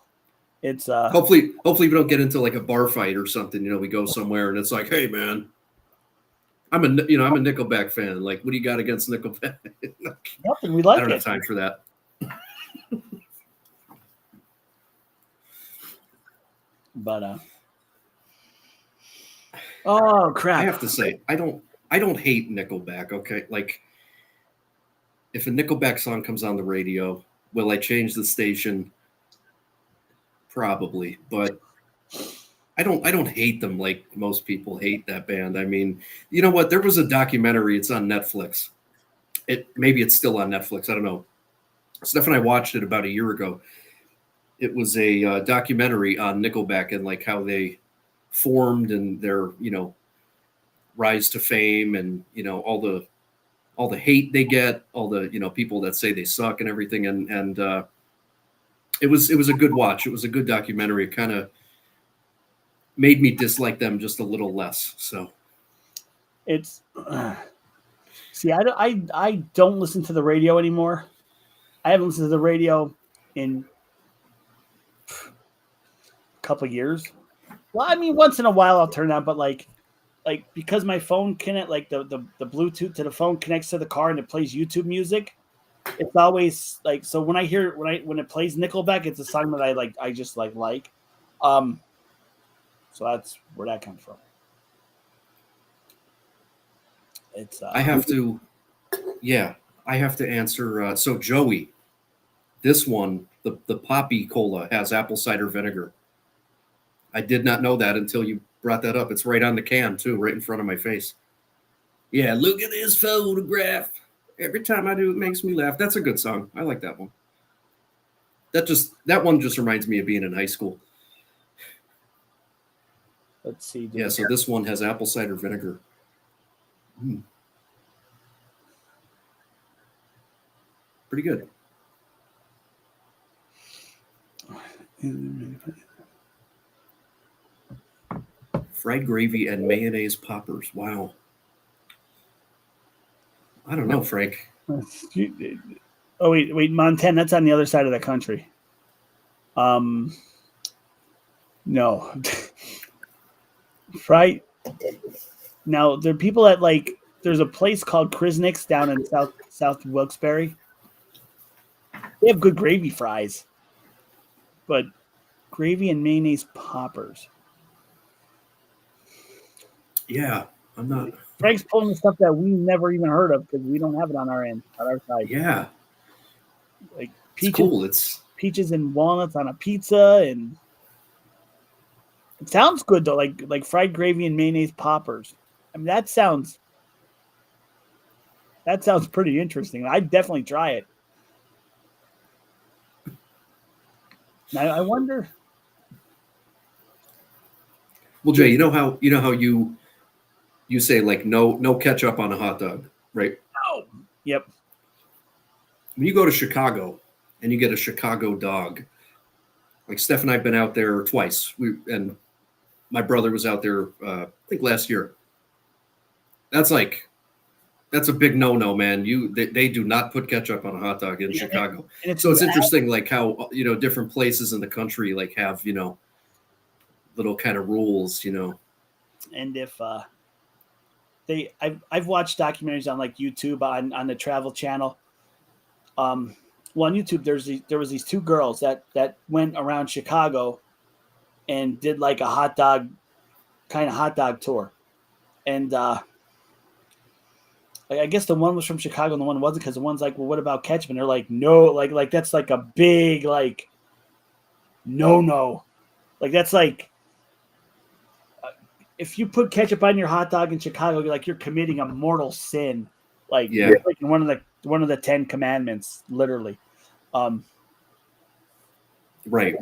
It's hopefully we don't get into like a bar fight or something. We go somewhere and it's like, hey man, I'm a Nickelback fan. Like, what do you got against Nickelback? Nothing. We like it. I don't have time for that. But oh crap! I have to say, I don't hate Nickelback. Okay, like if a Nickelback song comes on the radio, will I change the station? Probably, but I don't hate them like most people hate that band. I mean, you know what? There was a documentary. It's on Netflix. Maybe it's still on Netflix. I don't know. Steph and I watched it about a year ago. It was a documentary on Nickelback and like how they formed and their rise to fame and all the hate they get, all the people that say they suck and everything, and it was a good watch. It was a good documentary. It kind of made me dislike them just a little less. So See, I don't listen to the radio anymore. I haven't listened to the radio in a couple of years. Well, I mean, once in a while I'll turn on, but like because my phone connect like the Bluetooth to the phone connects to the car and it plays YouTube music. It's always like so when I hear when it plays Nickelback, it's a song that I just like. So that's where that comes from. It's I have to, yeah, I have to answer. So Joey, this one, the Poppy Cola has apple cider vinegar. I did not know that until you brought that up. It's right on the can too, right in front of my face. Yeah, look at this photograph. Every time I do, it makes me laugh. That's a good song. I like that one. That one just reminds me of being in high school. Let's see. Yeah, so this one has apple cider vinegar. Pretty good. Fried gravy and mayonnaise poppers. Wow. I don't know, Frank. Oh wait, Montana. That's on the other side of the country. No. Fried. Now there are people that like. There's a place called Krisnick's down in South Wilkes-Barre. They have good gravy fries, but gravy and mayonnaise poppers. Yeah, I'm not. Frank's pulling the stuff that we never even heard of because we don't have it on our end, on our side. Yeah, like peaches, it's cool. It's peaches and walnuts on a pizza, and it sounds good though. Like fried gravy and mayonnaise poppers. I mean, that sounds pretty interesting. I'd definitely try it. Now, I wonder. Well, Jay, you know how you say like no ketchup on a hot dog, right? Oh, yep. When you go to Chicago and you get a Chicago dog, like Steph and I've been out there twice. And my brother was out there, I think last year. That's a big no, man. They do not put ketchup on a hot dog in Chicago. And so it's interesting, like how different places in the country like have little kind of rules, And if I've watched documentaries on like YouTube on the Travel Channel. Well, on YouTube there was these two girls that went around Chicago and did like a hot dog tour, and I guess the one was from Chicago and the one wasn't because the one's like, well, what about ketchup? And they're like, no, like that's like a big like no, like that's like if you put ketchup on your hot dog in Chicago, you're committing a mortal sin, like one of the 10 commandments, literally. Right.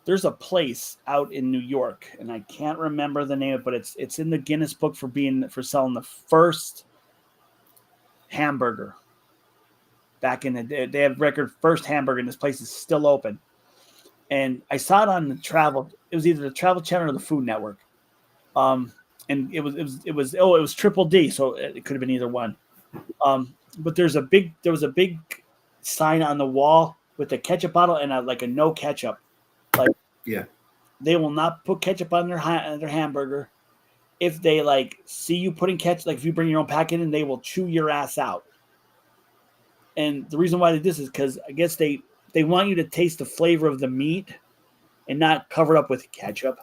There's a place out in New York, and I can't remember the name of it, but it's in the Guinness Book for selling the first hamburger back in the day. They have record first hamburger, and this place is still open. And I saw it on the Travel. It was either the Travel Channel or the Food Network. And it was Triple D, so it could have been either one. But there was a big sign on the wall with a ketchup bottle and a no ketchup. Like, yeah, they will not put ketchup on their hamburger. If they see you putting ketchup, like if you bring your own packet in, they will chew your ass out. And the reason why they do this is because I guess they want you to taste the flavor of the meat and not cover it up with ketchup.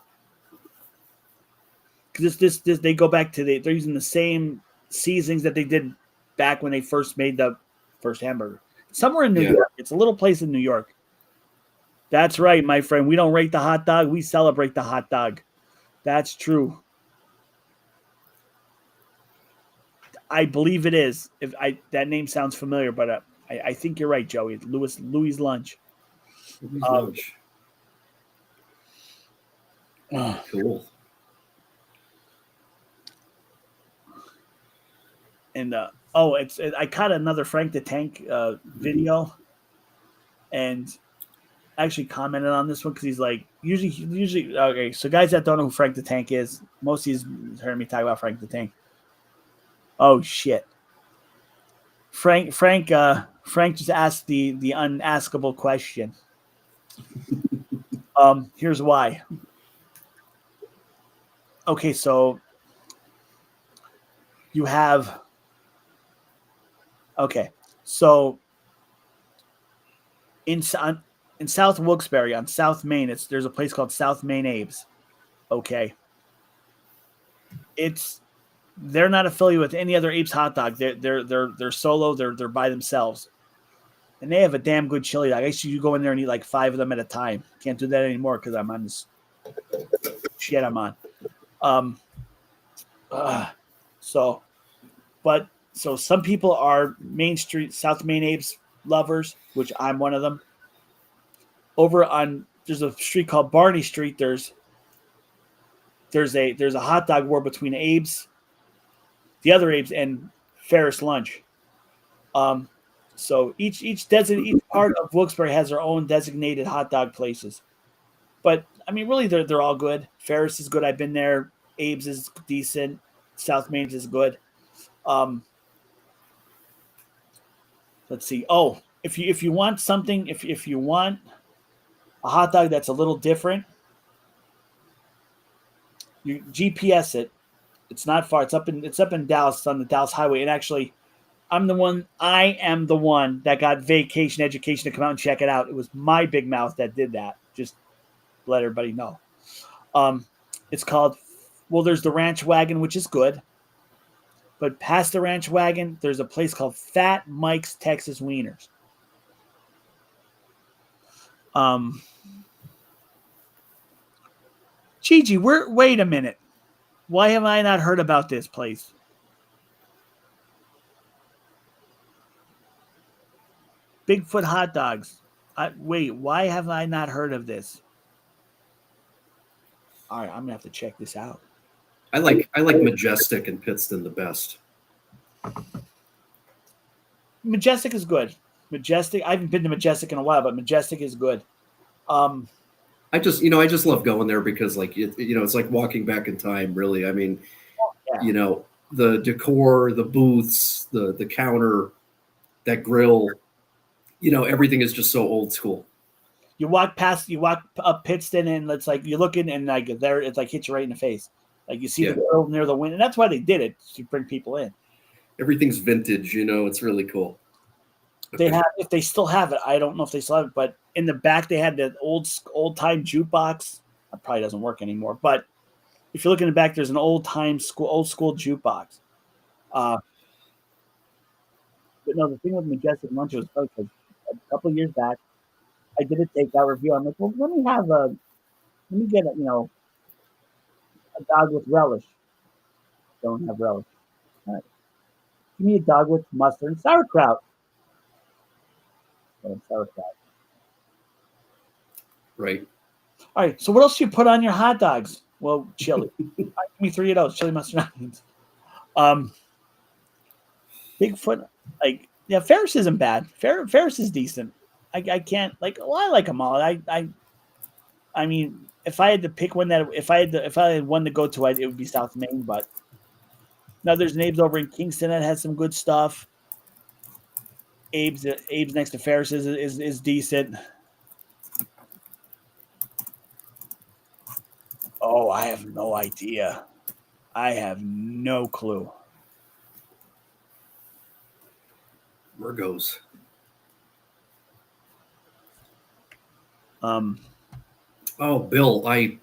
Because this they go back to they're using the same seasonings that they did back when they first made the first hamburger. Somewhere in New York. It's a little place in New York. That's right, my friend. We don't rate the hot dog. We celebrate the hot dog. That's true. I believe it is. That name sounds familiar, but I think you're right, Joey. Louis Lunch. Lunch. Cool. And I caught another Frank the Tank video, and I actually commented on this one because he's like usually okay. So guys that don't know who Frank the Tank is, most of you heard me talk about Frank the Tank. Oh shit! Frank just asked the unaskable question. Here's why. Okay, so you have so in in South Wilkes-Barre on South Main, there's a place called South Main Abe's. Okay, they're not affiliated with any other Abe's hot dog. They're solo. They're by themselves, and they have a damn good chili dog. I used to go in there and eat like 5 of them at a time. Can't do that anymore because I'm on this shit I'm on. So some people are Main Street, South Main Abe's lovers, which I'm one of them. Over on there's a street called Barney Street. There's a hot dog war between Abe's, the other Abe's, and Ferris Lunch. So each part of Wilkes-Barre has their own designated hot dog places. But I mean, really, they're all good. Ferris is good. I've been there. Abe's is decent. South Main's is good. Let's see. Oh, if you want something, if you want a hot dog that's a little different, you GPS it. It's not far. It's up in Dallas. It's on the Dallas Highway. And actually, I am the one that got Vacation Education to come out and check it out. It was my big mouth that did that. Just let everybody know. It's called. Well, there's the Ranch Wagon, which is good. But past the Ranch Wagon, there's a place called Fat Mike's Texas Wieners. Gigi, wait a minute. Why have I not heard about this place? Bigfoot hot dogs. Wait, why have I not heard of this? All right, I'm gonna have to check this out. I like Majestic and Pittston the best. Majestic is good. Majestic. I haven't been to Majestic in a while, but Majestic is good. I just love going there because it's like walking back in time, really. I mean, the decor, the booths, the counter, that grill, everything is just so old school. You walk up Pittston and it's like you're looking and like there, it's like hits you right in the face. Like you see the grill near the window, and that's why they did it, to bring people in. Everything's vintage, it's really cool. They have, if they still have it, I don't know if they still have it, but in the back they had the old time jukebox. That probably doesn't work anymore, but if you look in the back, there's an old school jukebox. But no, the thing with Majestic Lunch was funny because a couple of years back, I did a takeout review. I'm like, well, let me get a dog with relish. Don't have relish. All right. Give me a dog with mustard and sauerkraut. Sauerkraut. Right. All right. So what else do you put on your hot dogs? Well, chili. Give me 3 of those. Chili, mustard, onions. Bigfoot, Ferris isn't bad. Ferris is decent. I can't I like them all. I mean, if I had to pick one if I had one to go to, it would be South Main. But now there's an Abe's over in Kingston that has some good stuff. Abe's next to Ferris is decent. Oh, I have no idea. I have no clue. Virgos. Oh, Bill, I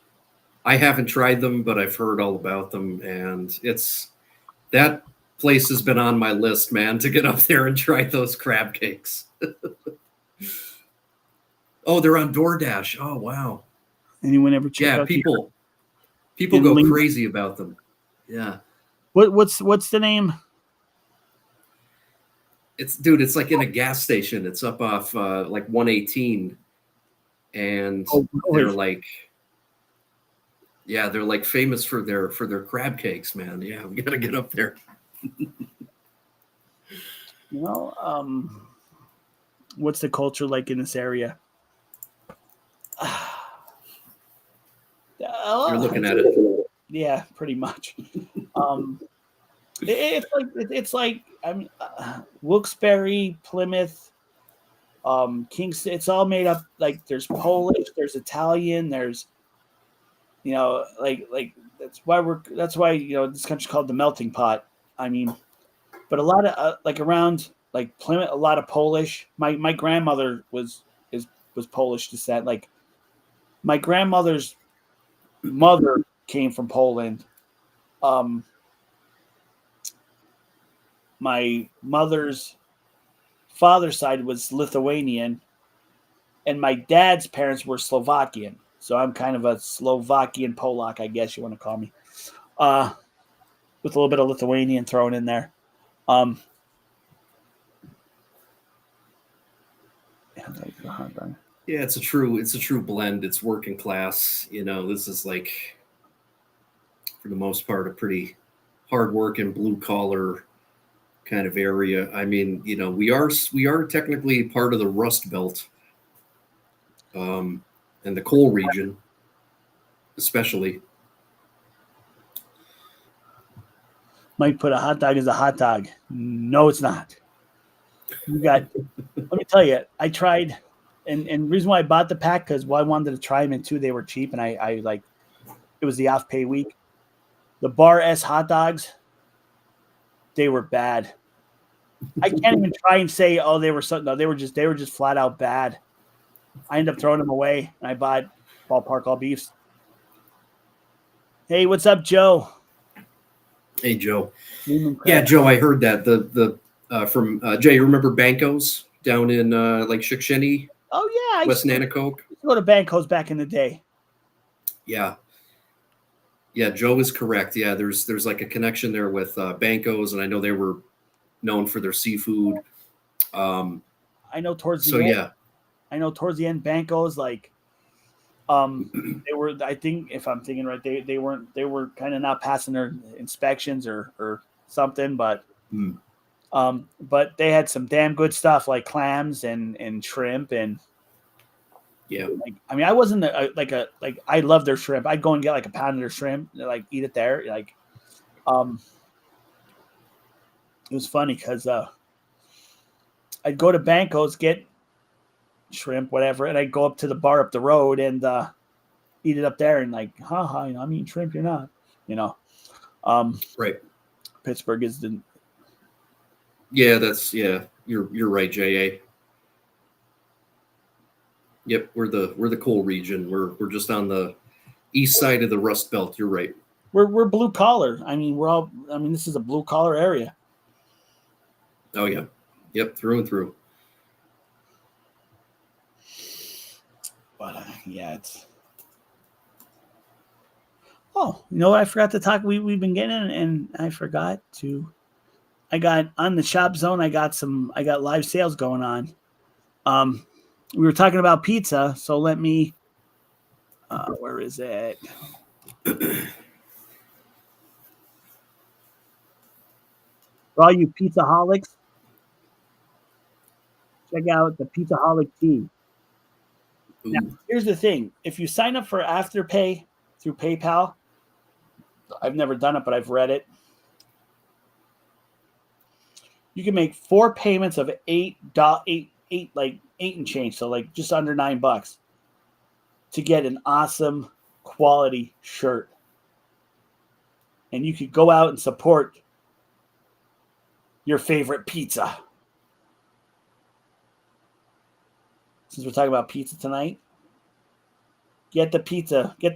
haven't tried them, but I've heard all about them, and that place has been on my list, man, to get up there and try those crab cakes. Oh, they're on DoorDash. Oh, wow. Anyone ever check out? People go crazy about them. Yeah. What's the name? It's like in a gas station. It's up off 118, and they're like famous for their crab cakes, man. Yeah, we gotta get up there. What's the culture like in this area? You're looking at it. Yeah, pretty much. It's like I mean, Wilkes-Barre, Plymouth, Kingston. It's all made up. Like there's Polish, there's Italian, there's like that's why this country's called the melting pot. I mean, but a lot of like around like Plymouth, a lot of Polish. My grandmother was Polish descent. Like my grandmother's mother came from Poland. My mother's father's side was Lithuanian, and my dad's parents were Slovakian. So I'm kind of a Slovakian Polak, I guess you want to call me, with a little bit of Lithuanian thrown in there. Yeah, it's a true blend. It's working class. This is like, for the most part, a pretty hardworking blue collar kind of area. I mean, we are technically part of the Rust Belt, and the coal region, especially. Mike put a hot dog as a hot dog. No, it's not. Let me tell you, I tried, and the reason why I bought the pack because I wanted to try them, and two, they were cheap, and I like, it was the off pay week. The Bar S hot dogs, they were bad. I can't even try and say, oh, they were something. No, they were just flat out bad. I ended up throwing them away, and I bought Ballpark All Beefs. Hey, what's up, Joe? Hey, Joe. Yeah, Joe, I heard that the from Jay. You remember Banco's down in like Shikshinny? Oh yeah, West Nanticoke. I used to go to Banco's back in the day. Yeah, Joe is correct. Yeah, there's like a connection there with Banco's, and I know they were known for their seafood. I know towards the end. I know towards the end, Banco's like, they were. I think if I'm thinking right, they weren't. They were kind of not passing their inspections or something, but but they had some damn good stuff like clams and shrimp and. Yeah. Like, I mean, I wasn't like I love their shrimp. I'd go and get like a pound of their shrimp, like eat it there. Like, it was funny because I'd go to Banco's, get shrimp, whatever, and I'd go up to the bar up the road and eat it up there. And like, I'm eating shrimp. You're not, right. Pittsburgh is the. Yeah, You're right, J.A. Yep, we're the coal region. We're just on the east side of the Rust Belt. You're right. We're blue collar. I mean, this is a blue collar area. Oh yeah, yep, through and through. But yeah, it's. Oh, I forgot to talk. We've been getting, and I forgot to. I got on the Shop Zone. I got live sales going on. We were talking about pizza, so let me. Where is it? For all you pizzaholics, check out the Pizzaholic tea. Now, here's the thing: if you sign up for Afterpay through PayPal, I've never done it, but I've read it. You can make 4 payments of $8 and change, so like just under $9 to get an awesome quality shirt. And you could go out and support your favorite pizza. Since we're talking about pizza tonight, get the pizza, be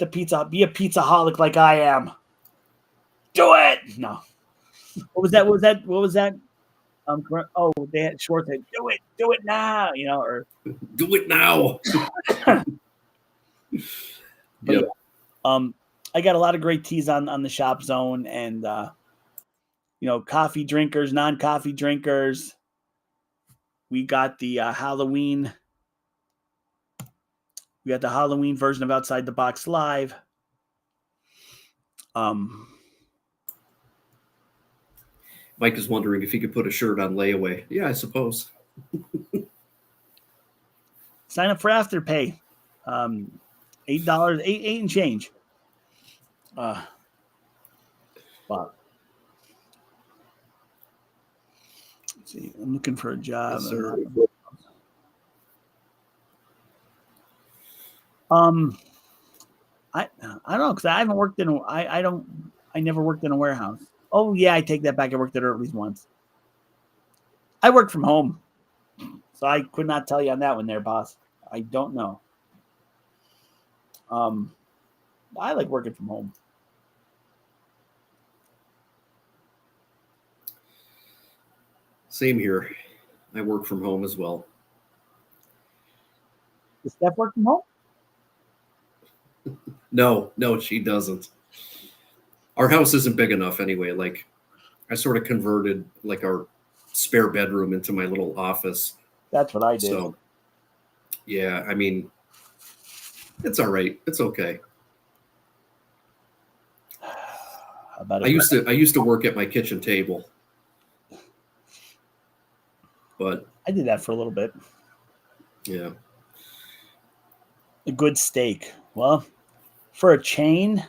a pizzaholic like I am. Do it. No. What was that? Oh, they had short that do it now, or do it now. But yeah, I got a lot of great teas on the Shop Zone, and coffee drinkers, non-coffee drinkers. We got the Halloween. We got the Halloween version of Outside the Box Live. Mike is wondering if he could put a shirt on layaway. Yeah, I suppose. Sign up for Afterpay. $8, $8 and change. But See, I'm looking for a job. Yes, sir. I don't know because I haven't worked in. I never worked in a warehouse. Oh yeah, I take that back. I worked there at least once. I worked from home, so I could not tell you on that one, there, boss. I don't know. I like working from home. Same here. I work from home as well. Does Steph work from home? No, she doesn't. Our house isn't big enough anyway. Like, I sort of converted like our spare bedroom into my little office. That's what I did. So, yeah, I mean, it's all right. It's okay. I used to work at my kitchen table, but I did that for a little bit. yeah. A good steak. Well, for a chain,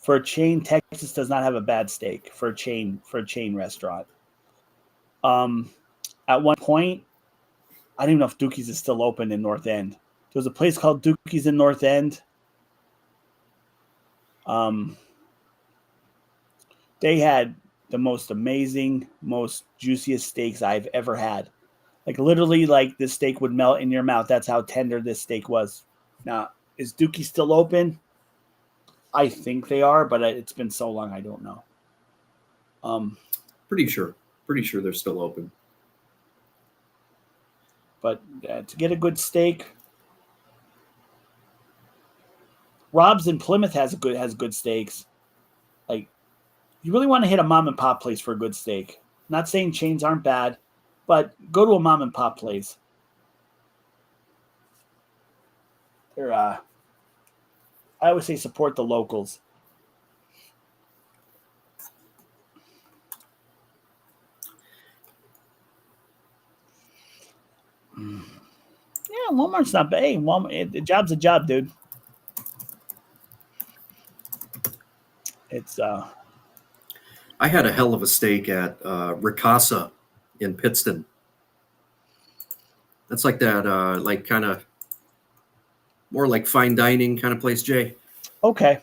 Texas does not have a bad steak for a chain restaurant. At one point, I don't even know if Dookie's is still open in North End. There was a place called Dookie's in North End. They had the most amazing, most juiciest steaks I've ever had. Like literally, like this steak would melt in your mouth. That's how tender this steak was. Now, is Dookie still open? I think they are, but it's been so long, I don't know. Pretty sure they're still open. But to get a good steak, Rob's in Plymouth has good steaks. Like, you really want to hit a mom and pop place for a good steak. Not saying chains aren't bad, but go to a mom and pop place. They're I always say support the locals. Yeah, Walmart's not bad. Hey, Walmart, the job's a job, dude. It's I had a hell of a steak at Ricasa in Pittston. That's like that, like kind of more like fine dining kind of place, Jay. okay.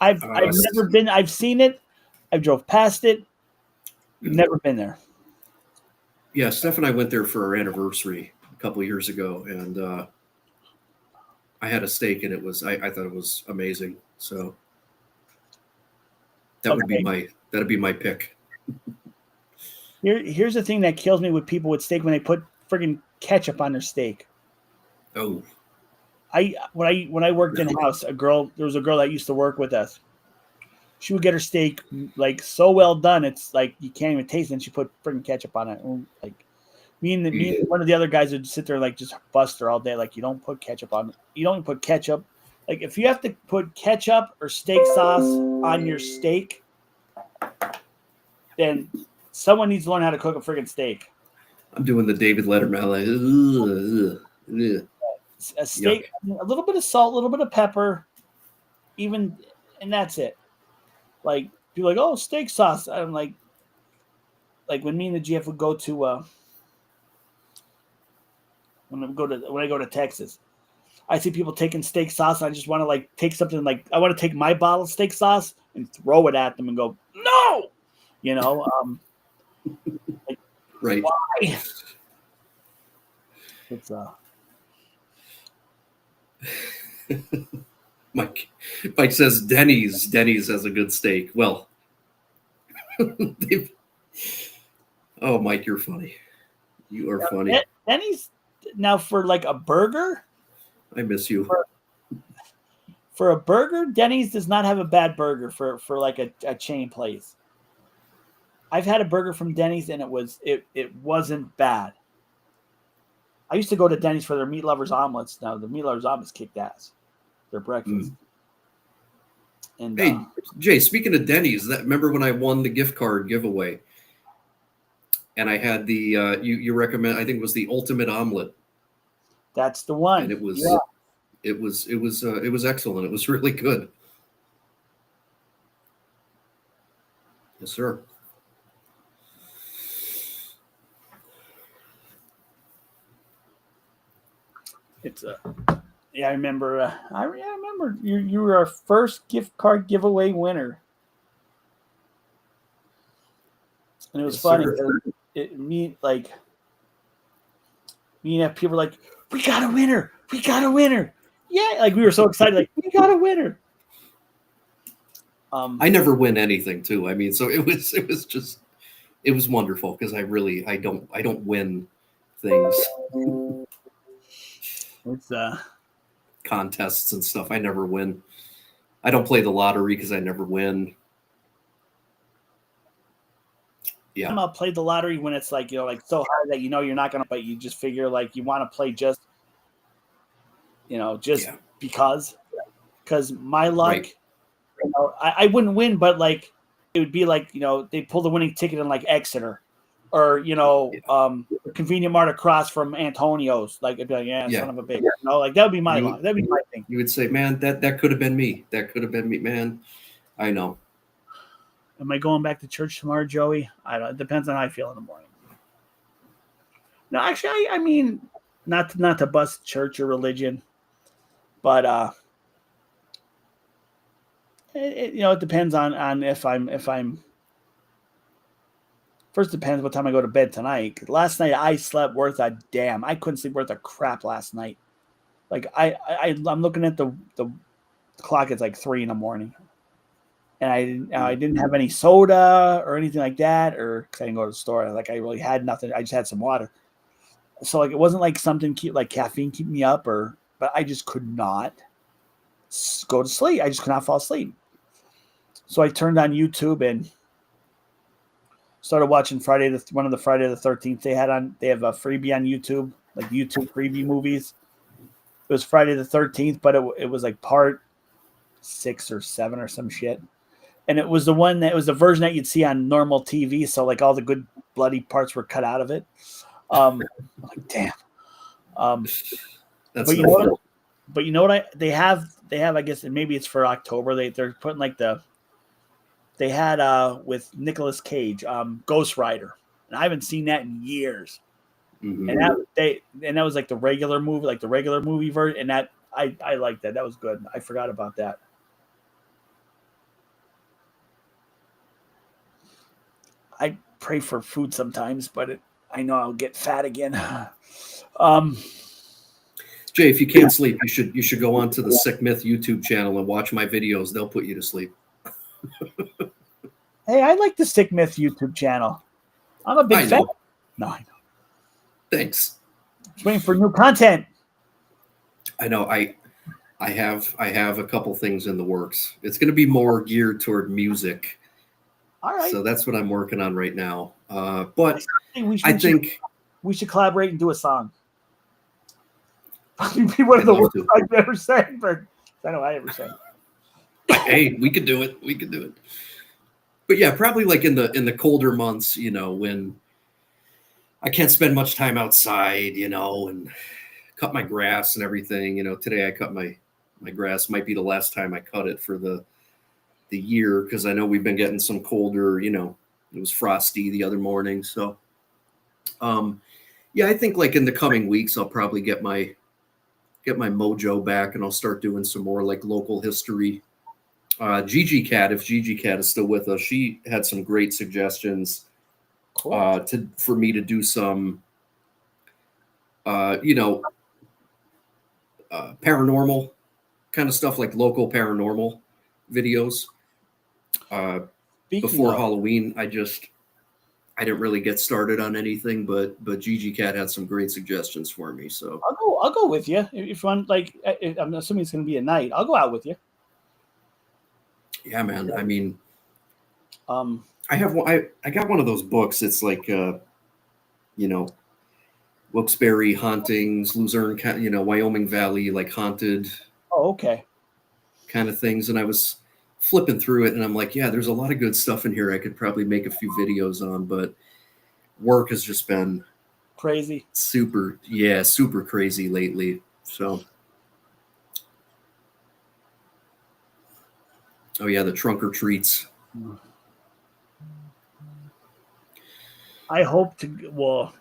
I've never been. I've seen it. I drove past it. Never been there. Yeah, Steph and I went there for our anniversary a couple of years ago, and I had a steak, and I thought it was amazing. So that'd be my pick. Here's the thing that kills me with people with steak when they put friggin' ketchup on their steak. Oh, When I worked in house, there was a girl that used to work with us. She would get her steak like so well done, it's like you can't even taste it. And she put friggin' ketchup on it. Like me and one of the other guys would sit there and like just bust her all day. Like, you don't put ketchup on. You don't put ketchup. Like, if you have to put ketchup or steak sauce on your steak, then someone needs to learn how to cook a friggin' steak. I'm doing the David Letterman. Like, a steak, a little bit of salt, a little bit of pepper, and that's it. Like, people are like, oh, steak sauce. I'm like when me and the GF would go to when I go to Texas, I see people taking steak sauce. And I just want to like take something, like I want to take my bottle of steak sauce and throw it at them and go, no, like, right. Why? It's Mike says Denny's has a good steak. Well, oh, Mike, you're funny. You are funny. Denny's now for like a burger. I miss you. For a burger, Denny's does not have a bad burger for like a chain place. I've had a burger from Denny's and it wasn't bad. I used to go to Denny's for their meat lovers omelets. Now the meat lovers omelets kicked ass. Their breakfast. And hey, Jay, speaking of Denny's, remember when I won the gift card giveaway? And I had the you recommend, I think it was the ultimate omelet. That's the one. And it was excellent. It was really good. Yes, sir. But yeah, I remember. I remember you were our first gift card giveaway winner, and it was Yes, funny. sir. Me and people were like, "We got a winner! We got a winner!" Yeah, like we were so excited, like we got a winner. I never win anything too. I mean, so it was wonderful because I don't win things, It's contests and stuff. I never win. I don't play the lottery because I never win. Yeah. I'll play the lottery when it's like, like so hard that you're not gonna, but you just figure like you want to play just Yeah. because my luck, Right. I wouldn't win, but like it would be like they pull the winning ticket in like Exeter, or Convenient Mart across from Antonio's. Like it'd be like, yeah, Yeah. son of a bitch. Like that would be my luck. That'd be my thing. You would say, man, that could have been me. That could have been me, man. I know. Am I going back to church tomorrow, Joey? I don't. It depends on how I feel in the morning. No, actually, I mean, not to bust church or religion, but it depends on if I'm. First, depends what time I go to bed tonight. Last night I slept worth a damn. I couldn't sleep worth a crap last night. Like I'm looking at the clock. It's like 3 a.m. And I didn't have any soda or anything like that, or because I didn't go to the store. Like I really had nothing. I just had some water. So like it wasn't like something like caffeine keep me up, but I just could not go to sleep. I just could not fall asleep. So I turned on YouTube and started watching one of the Friday the 13th they had on. They have a freebie on YouTube, like YouTube freebie movies. It was Friday the 13th, but it was like part 6 or 7 or some shit. And it was the version that you'd see on normal TV. So like all the good bloody parts were cut out of it. I'm like, damn. That's But you no know fun. what? But you know what? They have. I guess maybe it's for October. They're putting like they had with Nicolas Cage, Ghost Rider, and I haven't seen that in years. Mhm. And that was like the regular movie version, and that I liked that. That was good. I forgot about that. I pray for food sometimes, but I know I'll get fat again. Jay, if you can't sleep, you should go on to the Sick Myth YouTube channel and watch my videos. They'll put you to sleep. Hey, I like the Sick Myth YouTube channel. I'm a big fan. No, I know. Thanks. Just waiting for new content. I know. I have a couple things in the works. It's going to be more geared toward music. All right. So that's what I'm working on right now. But I think we should collaborate and do a song. Probably be one of the worst I've ever sang, but I know I ever sang. Hey, we could do it. We could do it. But yeah, probably like in the colder months, when I can't spend much time outside, and cut my grass and everything. Today I cut my grass. Might be the last time I cut it for the year because I know we've been getting some colder. It was frosty the other morning, so yeah, I think like in the coming weeks I'll probably get my mojo back and I'll start doing some more like local history. Gigi Cat, if Gigi Cat is still with us, she had some great suggestions for me to do some paranormal kind of stuff, like local paranormal videos. Before Halloween, I didn't really get started on anything, but Gigi Cat had some great suggestions for me. So I'll go with you if you want. Like I'm assuming it's going to be a night. I'll go out with you. Yeah, man. I mean, I have I got one of those books. It's like Wilkes-Barre hauntings, Luzerne, Wyoming Valley, like haunted. Oh, okay. Kind of things, and I was flipping through it, and I'm like, yeah, there's a lot of good stuff in here. I could probably make a few videos on, but work has just been crazy, super crazy lately. So, oh yeah, the trunk or treats. I hope to. Well,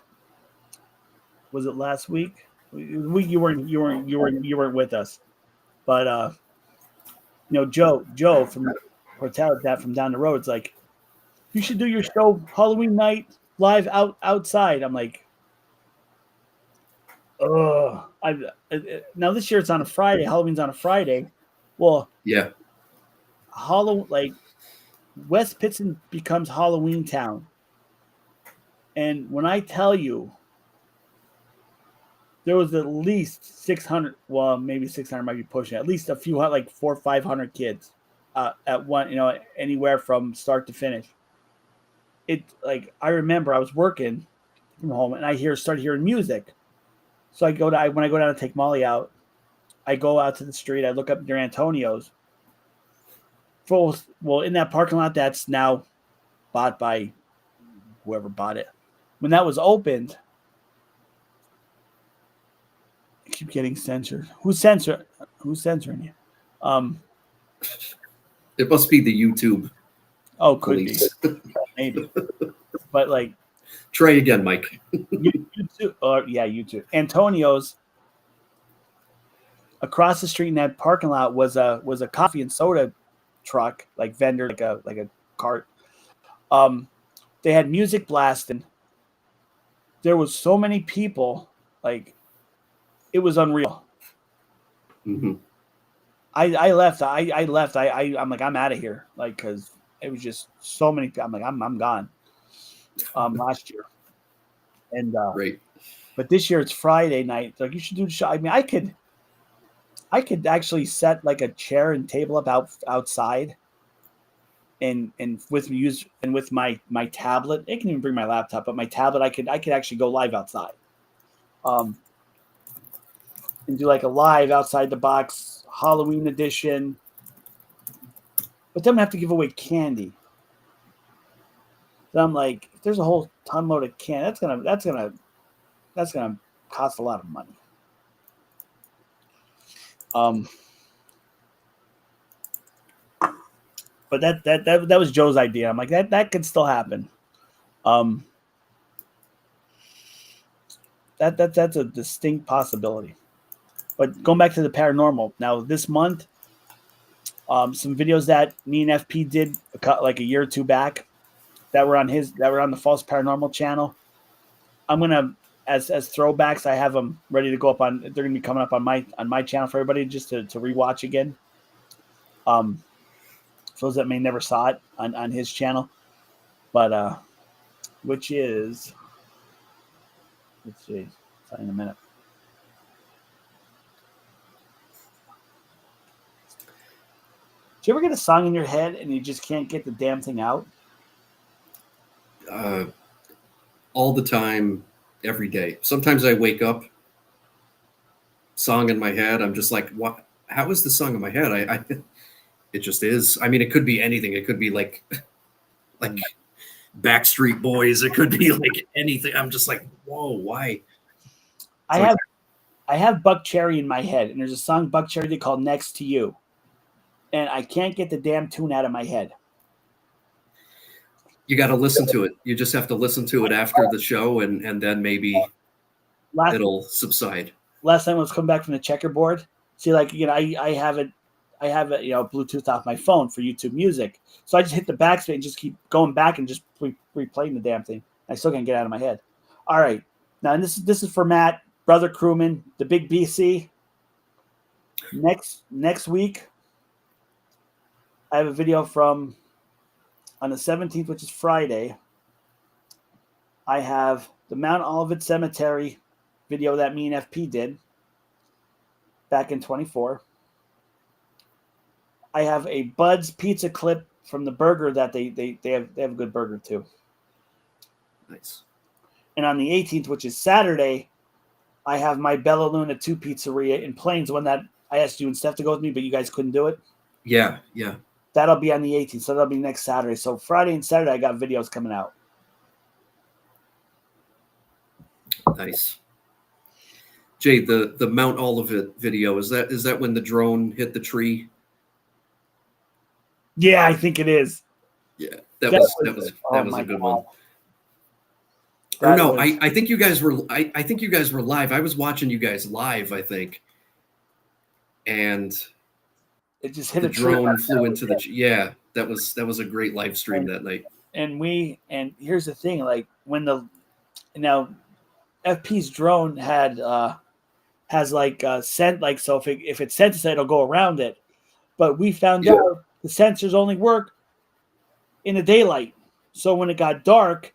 was it last week? You weren't with us, but Joe from Hotel that from down the road. It's like you should do your show Halloween night live outside. I'm like, oh, now this year it's on a Friday. Halloween's on a Friday. Well, Yeah. like West Pittston becomes Halloween town, and when I tell you, there was at least 600. Well, maybe 600 might be pushing. At least a few, like 400 or 500 kids at one. Anywhere from start to finish. It like I remember I was working from home and I started hearing music. So when I go down to take Molly out, I go out to the street. I look up near Antonio's. Well, in that parking lot that's now bought by whoever bought it. When that was opened, I keep getting censored. Who's censoring you? It must be the YouTube Could police. be. Maybe. But like Try again, Mike. YouTube, YouTube. Antonio's across the street in that parking lot was a coffee and soda truck, like vendor, like a cart. They had music blasting. There was so many people, like it was unreal. Mm-hmm. I left. I left. I'm like, I'm out of here. Like, cause it was just so many. I'm like, I'm gone. Last year. And Right. But this year it's Friday night. Like you should do the show. I mean, I could actually set like a chair and table up outside, and with my tablet. I can even bring my laptop, but my tablet I could actually go live outside, and do like a live outside the box Halloween edition. But then I have to give away candy. So I'm like, if there's a whole ton load of candy, that's gonna cost a lot of money. But that was Joe's idea. I'm like, that could still happen. That's a distinct possibility. But going back to the paranormal, now this month, some videos that me and FP did like a year or two back that were on the False Paranormal channel. I'm gonna as throwbacks. I have them ready to go up on. They're gonna be coming up on my channel for everybody just to rewatch again. For those that may never saw it on his channel, but which is, let's see, it's in a minute. Do you ever get a song in your head and you just can't get the damn thing out? All the time, every day. Sometimes I wake up, song in my head. I'm just like, what? How is the song in my head? I it just is. I mean, it could be anything. It could be like Backstreet Boys. It could be like anything. I'm just like, whoa, why? I have Buck Cherry in my head, and there's a song Buck Cherry did called "Next to You," and I can't get the damn tune out of my head. You got to listen to it. You just have to listen to it after the show, and then maybe it'll subside. Last time I was coming back from the checkerboard. See, like, I have it, Bluetooth off my phone for YouTube Music. So I just hit the backspace and just keep going back and just replaying the damn thing. I still can't get it out of my head. All right. Now, and this is for Matt, brother crewman, the big BC. Next week, I have a video from on the 17th, which is Friday. I have the Mount Olivet Cemetery video that me and FP did back in 24. I have a Bud's Pizza clip from the burger that they have a good burger too. Nice. And on the 18th, which is Saturday, I have my Bella Luna 2 pizzeria in Plains, one that I asked you and Steph to go with me, but you guys couldn't do it. Yeah. That'll be on the 18th, so that'll be next Saturday. So Friday and Saturday, I got videos coming out. Nice. Jay, the Mount Olivet video, is that when the drone hit the tree? Yeah, I think it is. Yeah, that was a good one. Or no, I think you guys were I think you guys were live. I was watching you guys live, I think. And it just hit the a tree. drone flew into the that was a great live stream that night. And here's the thing, like when now FP's drone has like scent, like, so if it senses it, it'll go around it. But we found out the sensors only work in the daylight. So when it got dark,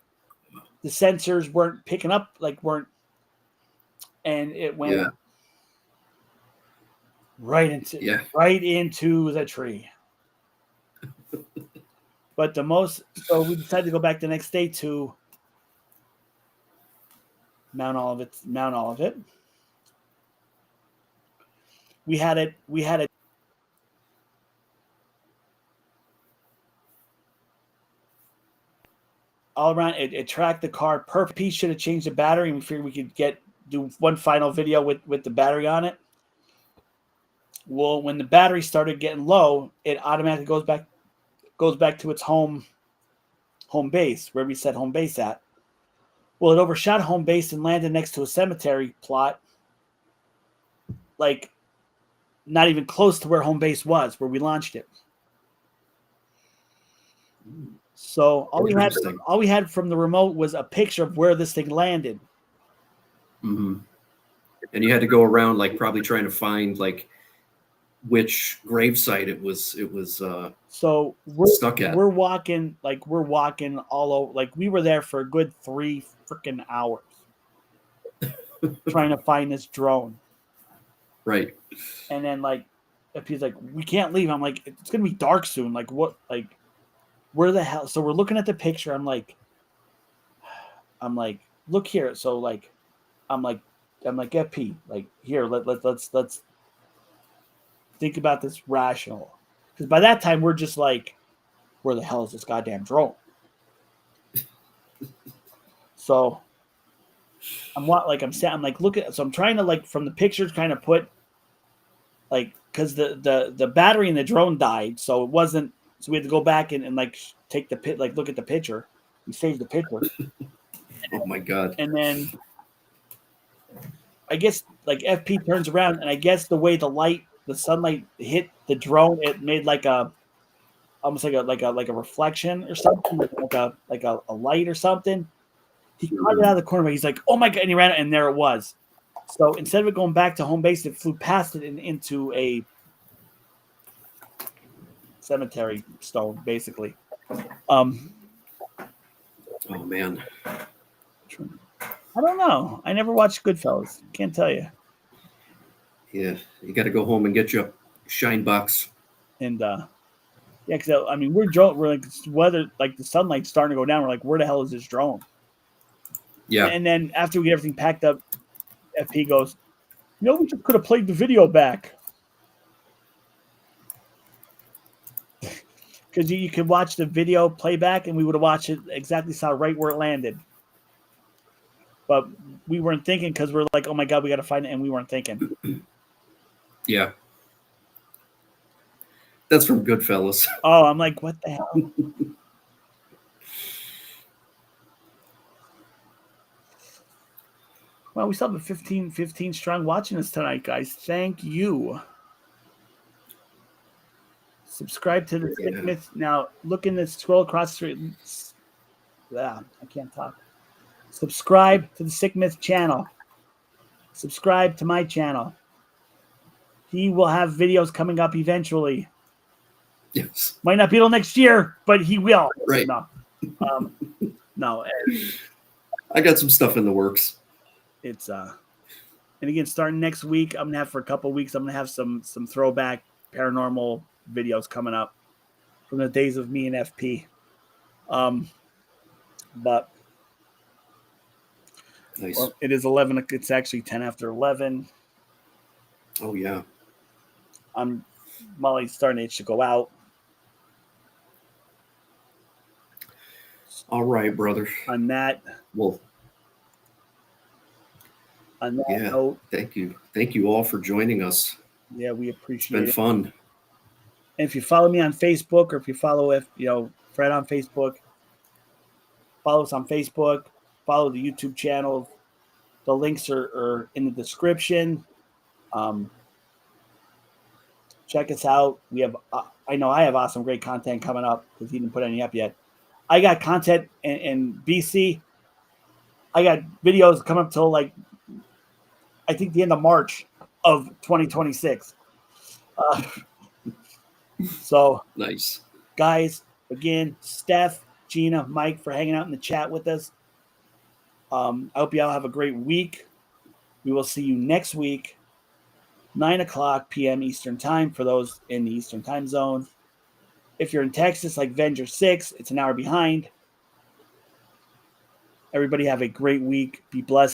the sensors weren't picking up, and it went right into the tree. But so we decided to go back the next day to Mount Olivet. We had it all around. It tracked the car perfect. He should have changed the battery, and we figured we could do one final video with the battery on it. Well, when the battery started getting low, it automatically goes back to its home base, where we set home base at. Well, it overshot home base and landed next to a cemetery plot, like not even close to where home base was, where we launched it. So all we had from the remote was a picture of where this thing landed. Mm-hmm. And you had to go around, like, probably trying to find, like, which gravesite it was so stuck at. We're walking all over, like we were there for a good 3 freaking hours trying to find this drone. Right. And then, like, if he's like, we can't leave, I'm like, it's gonna be dark soon. Like, what? Like, where the hell? So we're looking at the picture. I'm like, look here. So like, I'm like, FP, like, here, let's think about this rational. Because by that time we're just like, where the hell is this goddamn drone? So I'm looking. So I'm trying to, like, from the pictures, kind of put, like, because the battery in the drone died, so it wasn't. So we had to go back and like take look at the picture. We saved the picture. Oh my god! And then I guess, like, FP turns around, and I guess the way the sunlight hit the drone, it made like almost like a reflection or something, like a light or something. He caught it out of the corner, but he's like, "Oh my god!" And he ran it, and there it was. So instead of it going back to home base, it flew past it and into a cemetery stone, basically. Oh man. I don't know. I never watched Goodfellas. Can't tell you. Yeah, you got to go home and get your shine box. And because I mean, we're like, weather, like, the sunlight's starting to go down. We're like, where the hell is this drone? Yeah. And then after we get everything packed up, FP goes, we just could have played the video back. Because you could watch the video playback, and we would have watched it exactly, saw right where it landed. But we weren't thinking, because we're like, oh my god, we got to find it, and we weren't thinking. Yeah. That's from Goodfellas. Oh, I'm like, what the hell? Well, we still have 15 strong watching us tonight, guys. Thank you. Subscribe to the Sick Myth. Now, look in this, scroll across the street. I can't talk. Subscribe to the Sick Myth channel. Subscribe to my channel. He will have videos coming up eventually. Yes. Might not be till next year, but he will. Right. No. No. I got some stuff in the works. It's and again, starting next week, I'm gonna have, for a couple of weeks, I'm gonna have some throwback paranormal videos coming up from the days of me and FP. But nice. Well, it is 11. It's actually 10 after 11. Oh yeah. Molly's starting to itch to go out. All right, brother. On that. Well. On that note, thank you all for joining us. Yeah, we appreciate it. It's been fun. And if you follow me on Facebook, or if you follow Fred on Facebook, follow us on Facebook. follow the YouTube channel. The links are in the description. Check us out. We have, I know I have awesome, great content coming up because he didn't put any up yet. I got content in BC. I got videos coming up till like, I think the end of March of 2026. So Nice. Guys, again, Steph, Gina, Mike for hanging out in the chat with us. I hope you all have a great week. We will see you next week, 9:00 p.m. Eastern time for those in the Eastern time zone. If you're in Texas, like Venger 6, it's an hour behind. Everybody have a great week. Be blessed.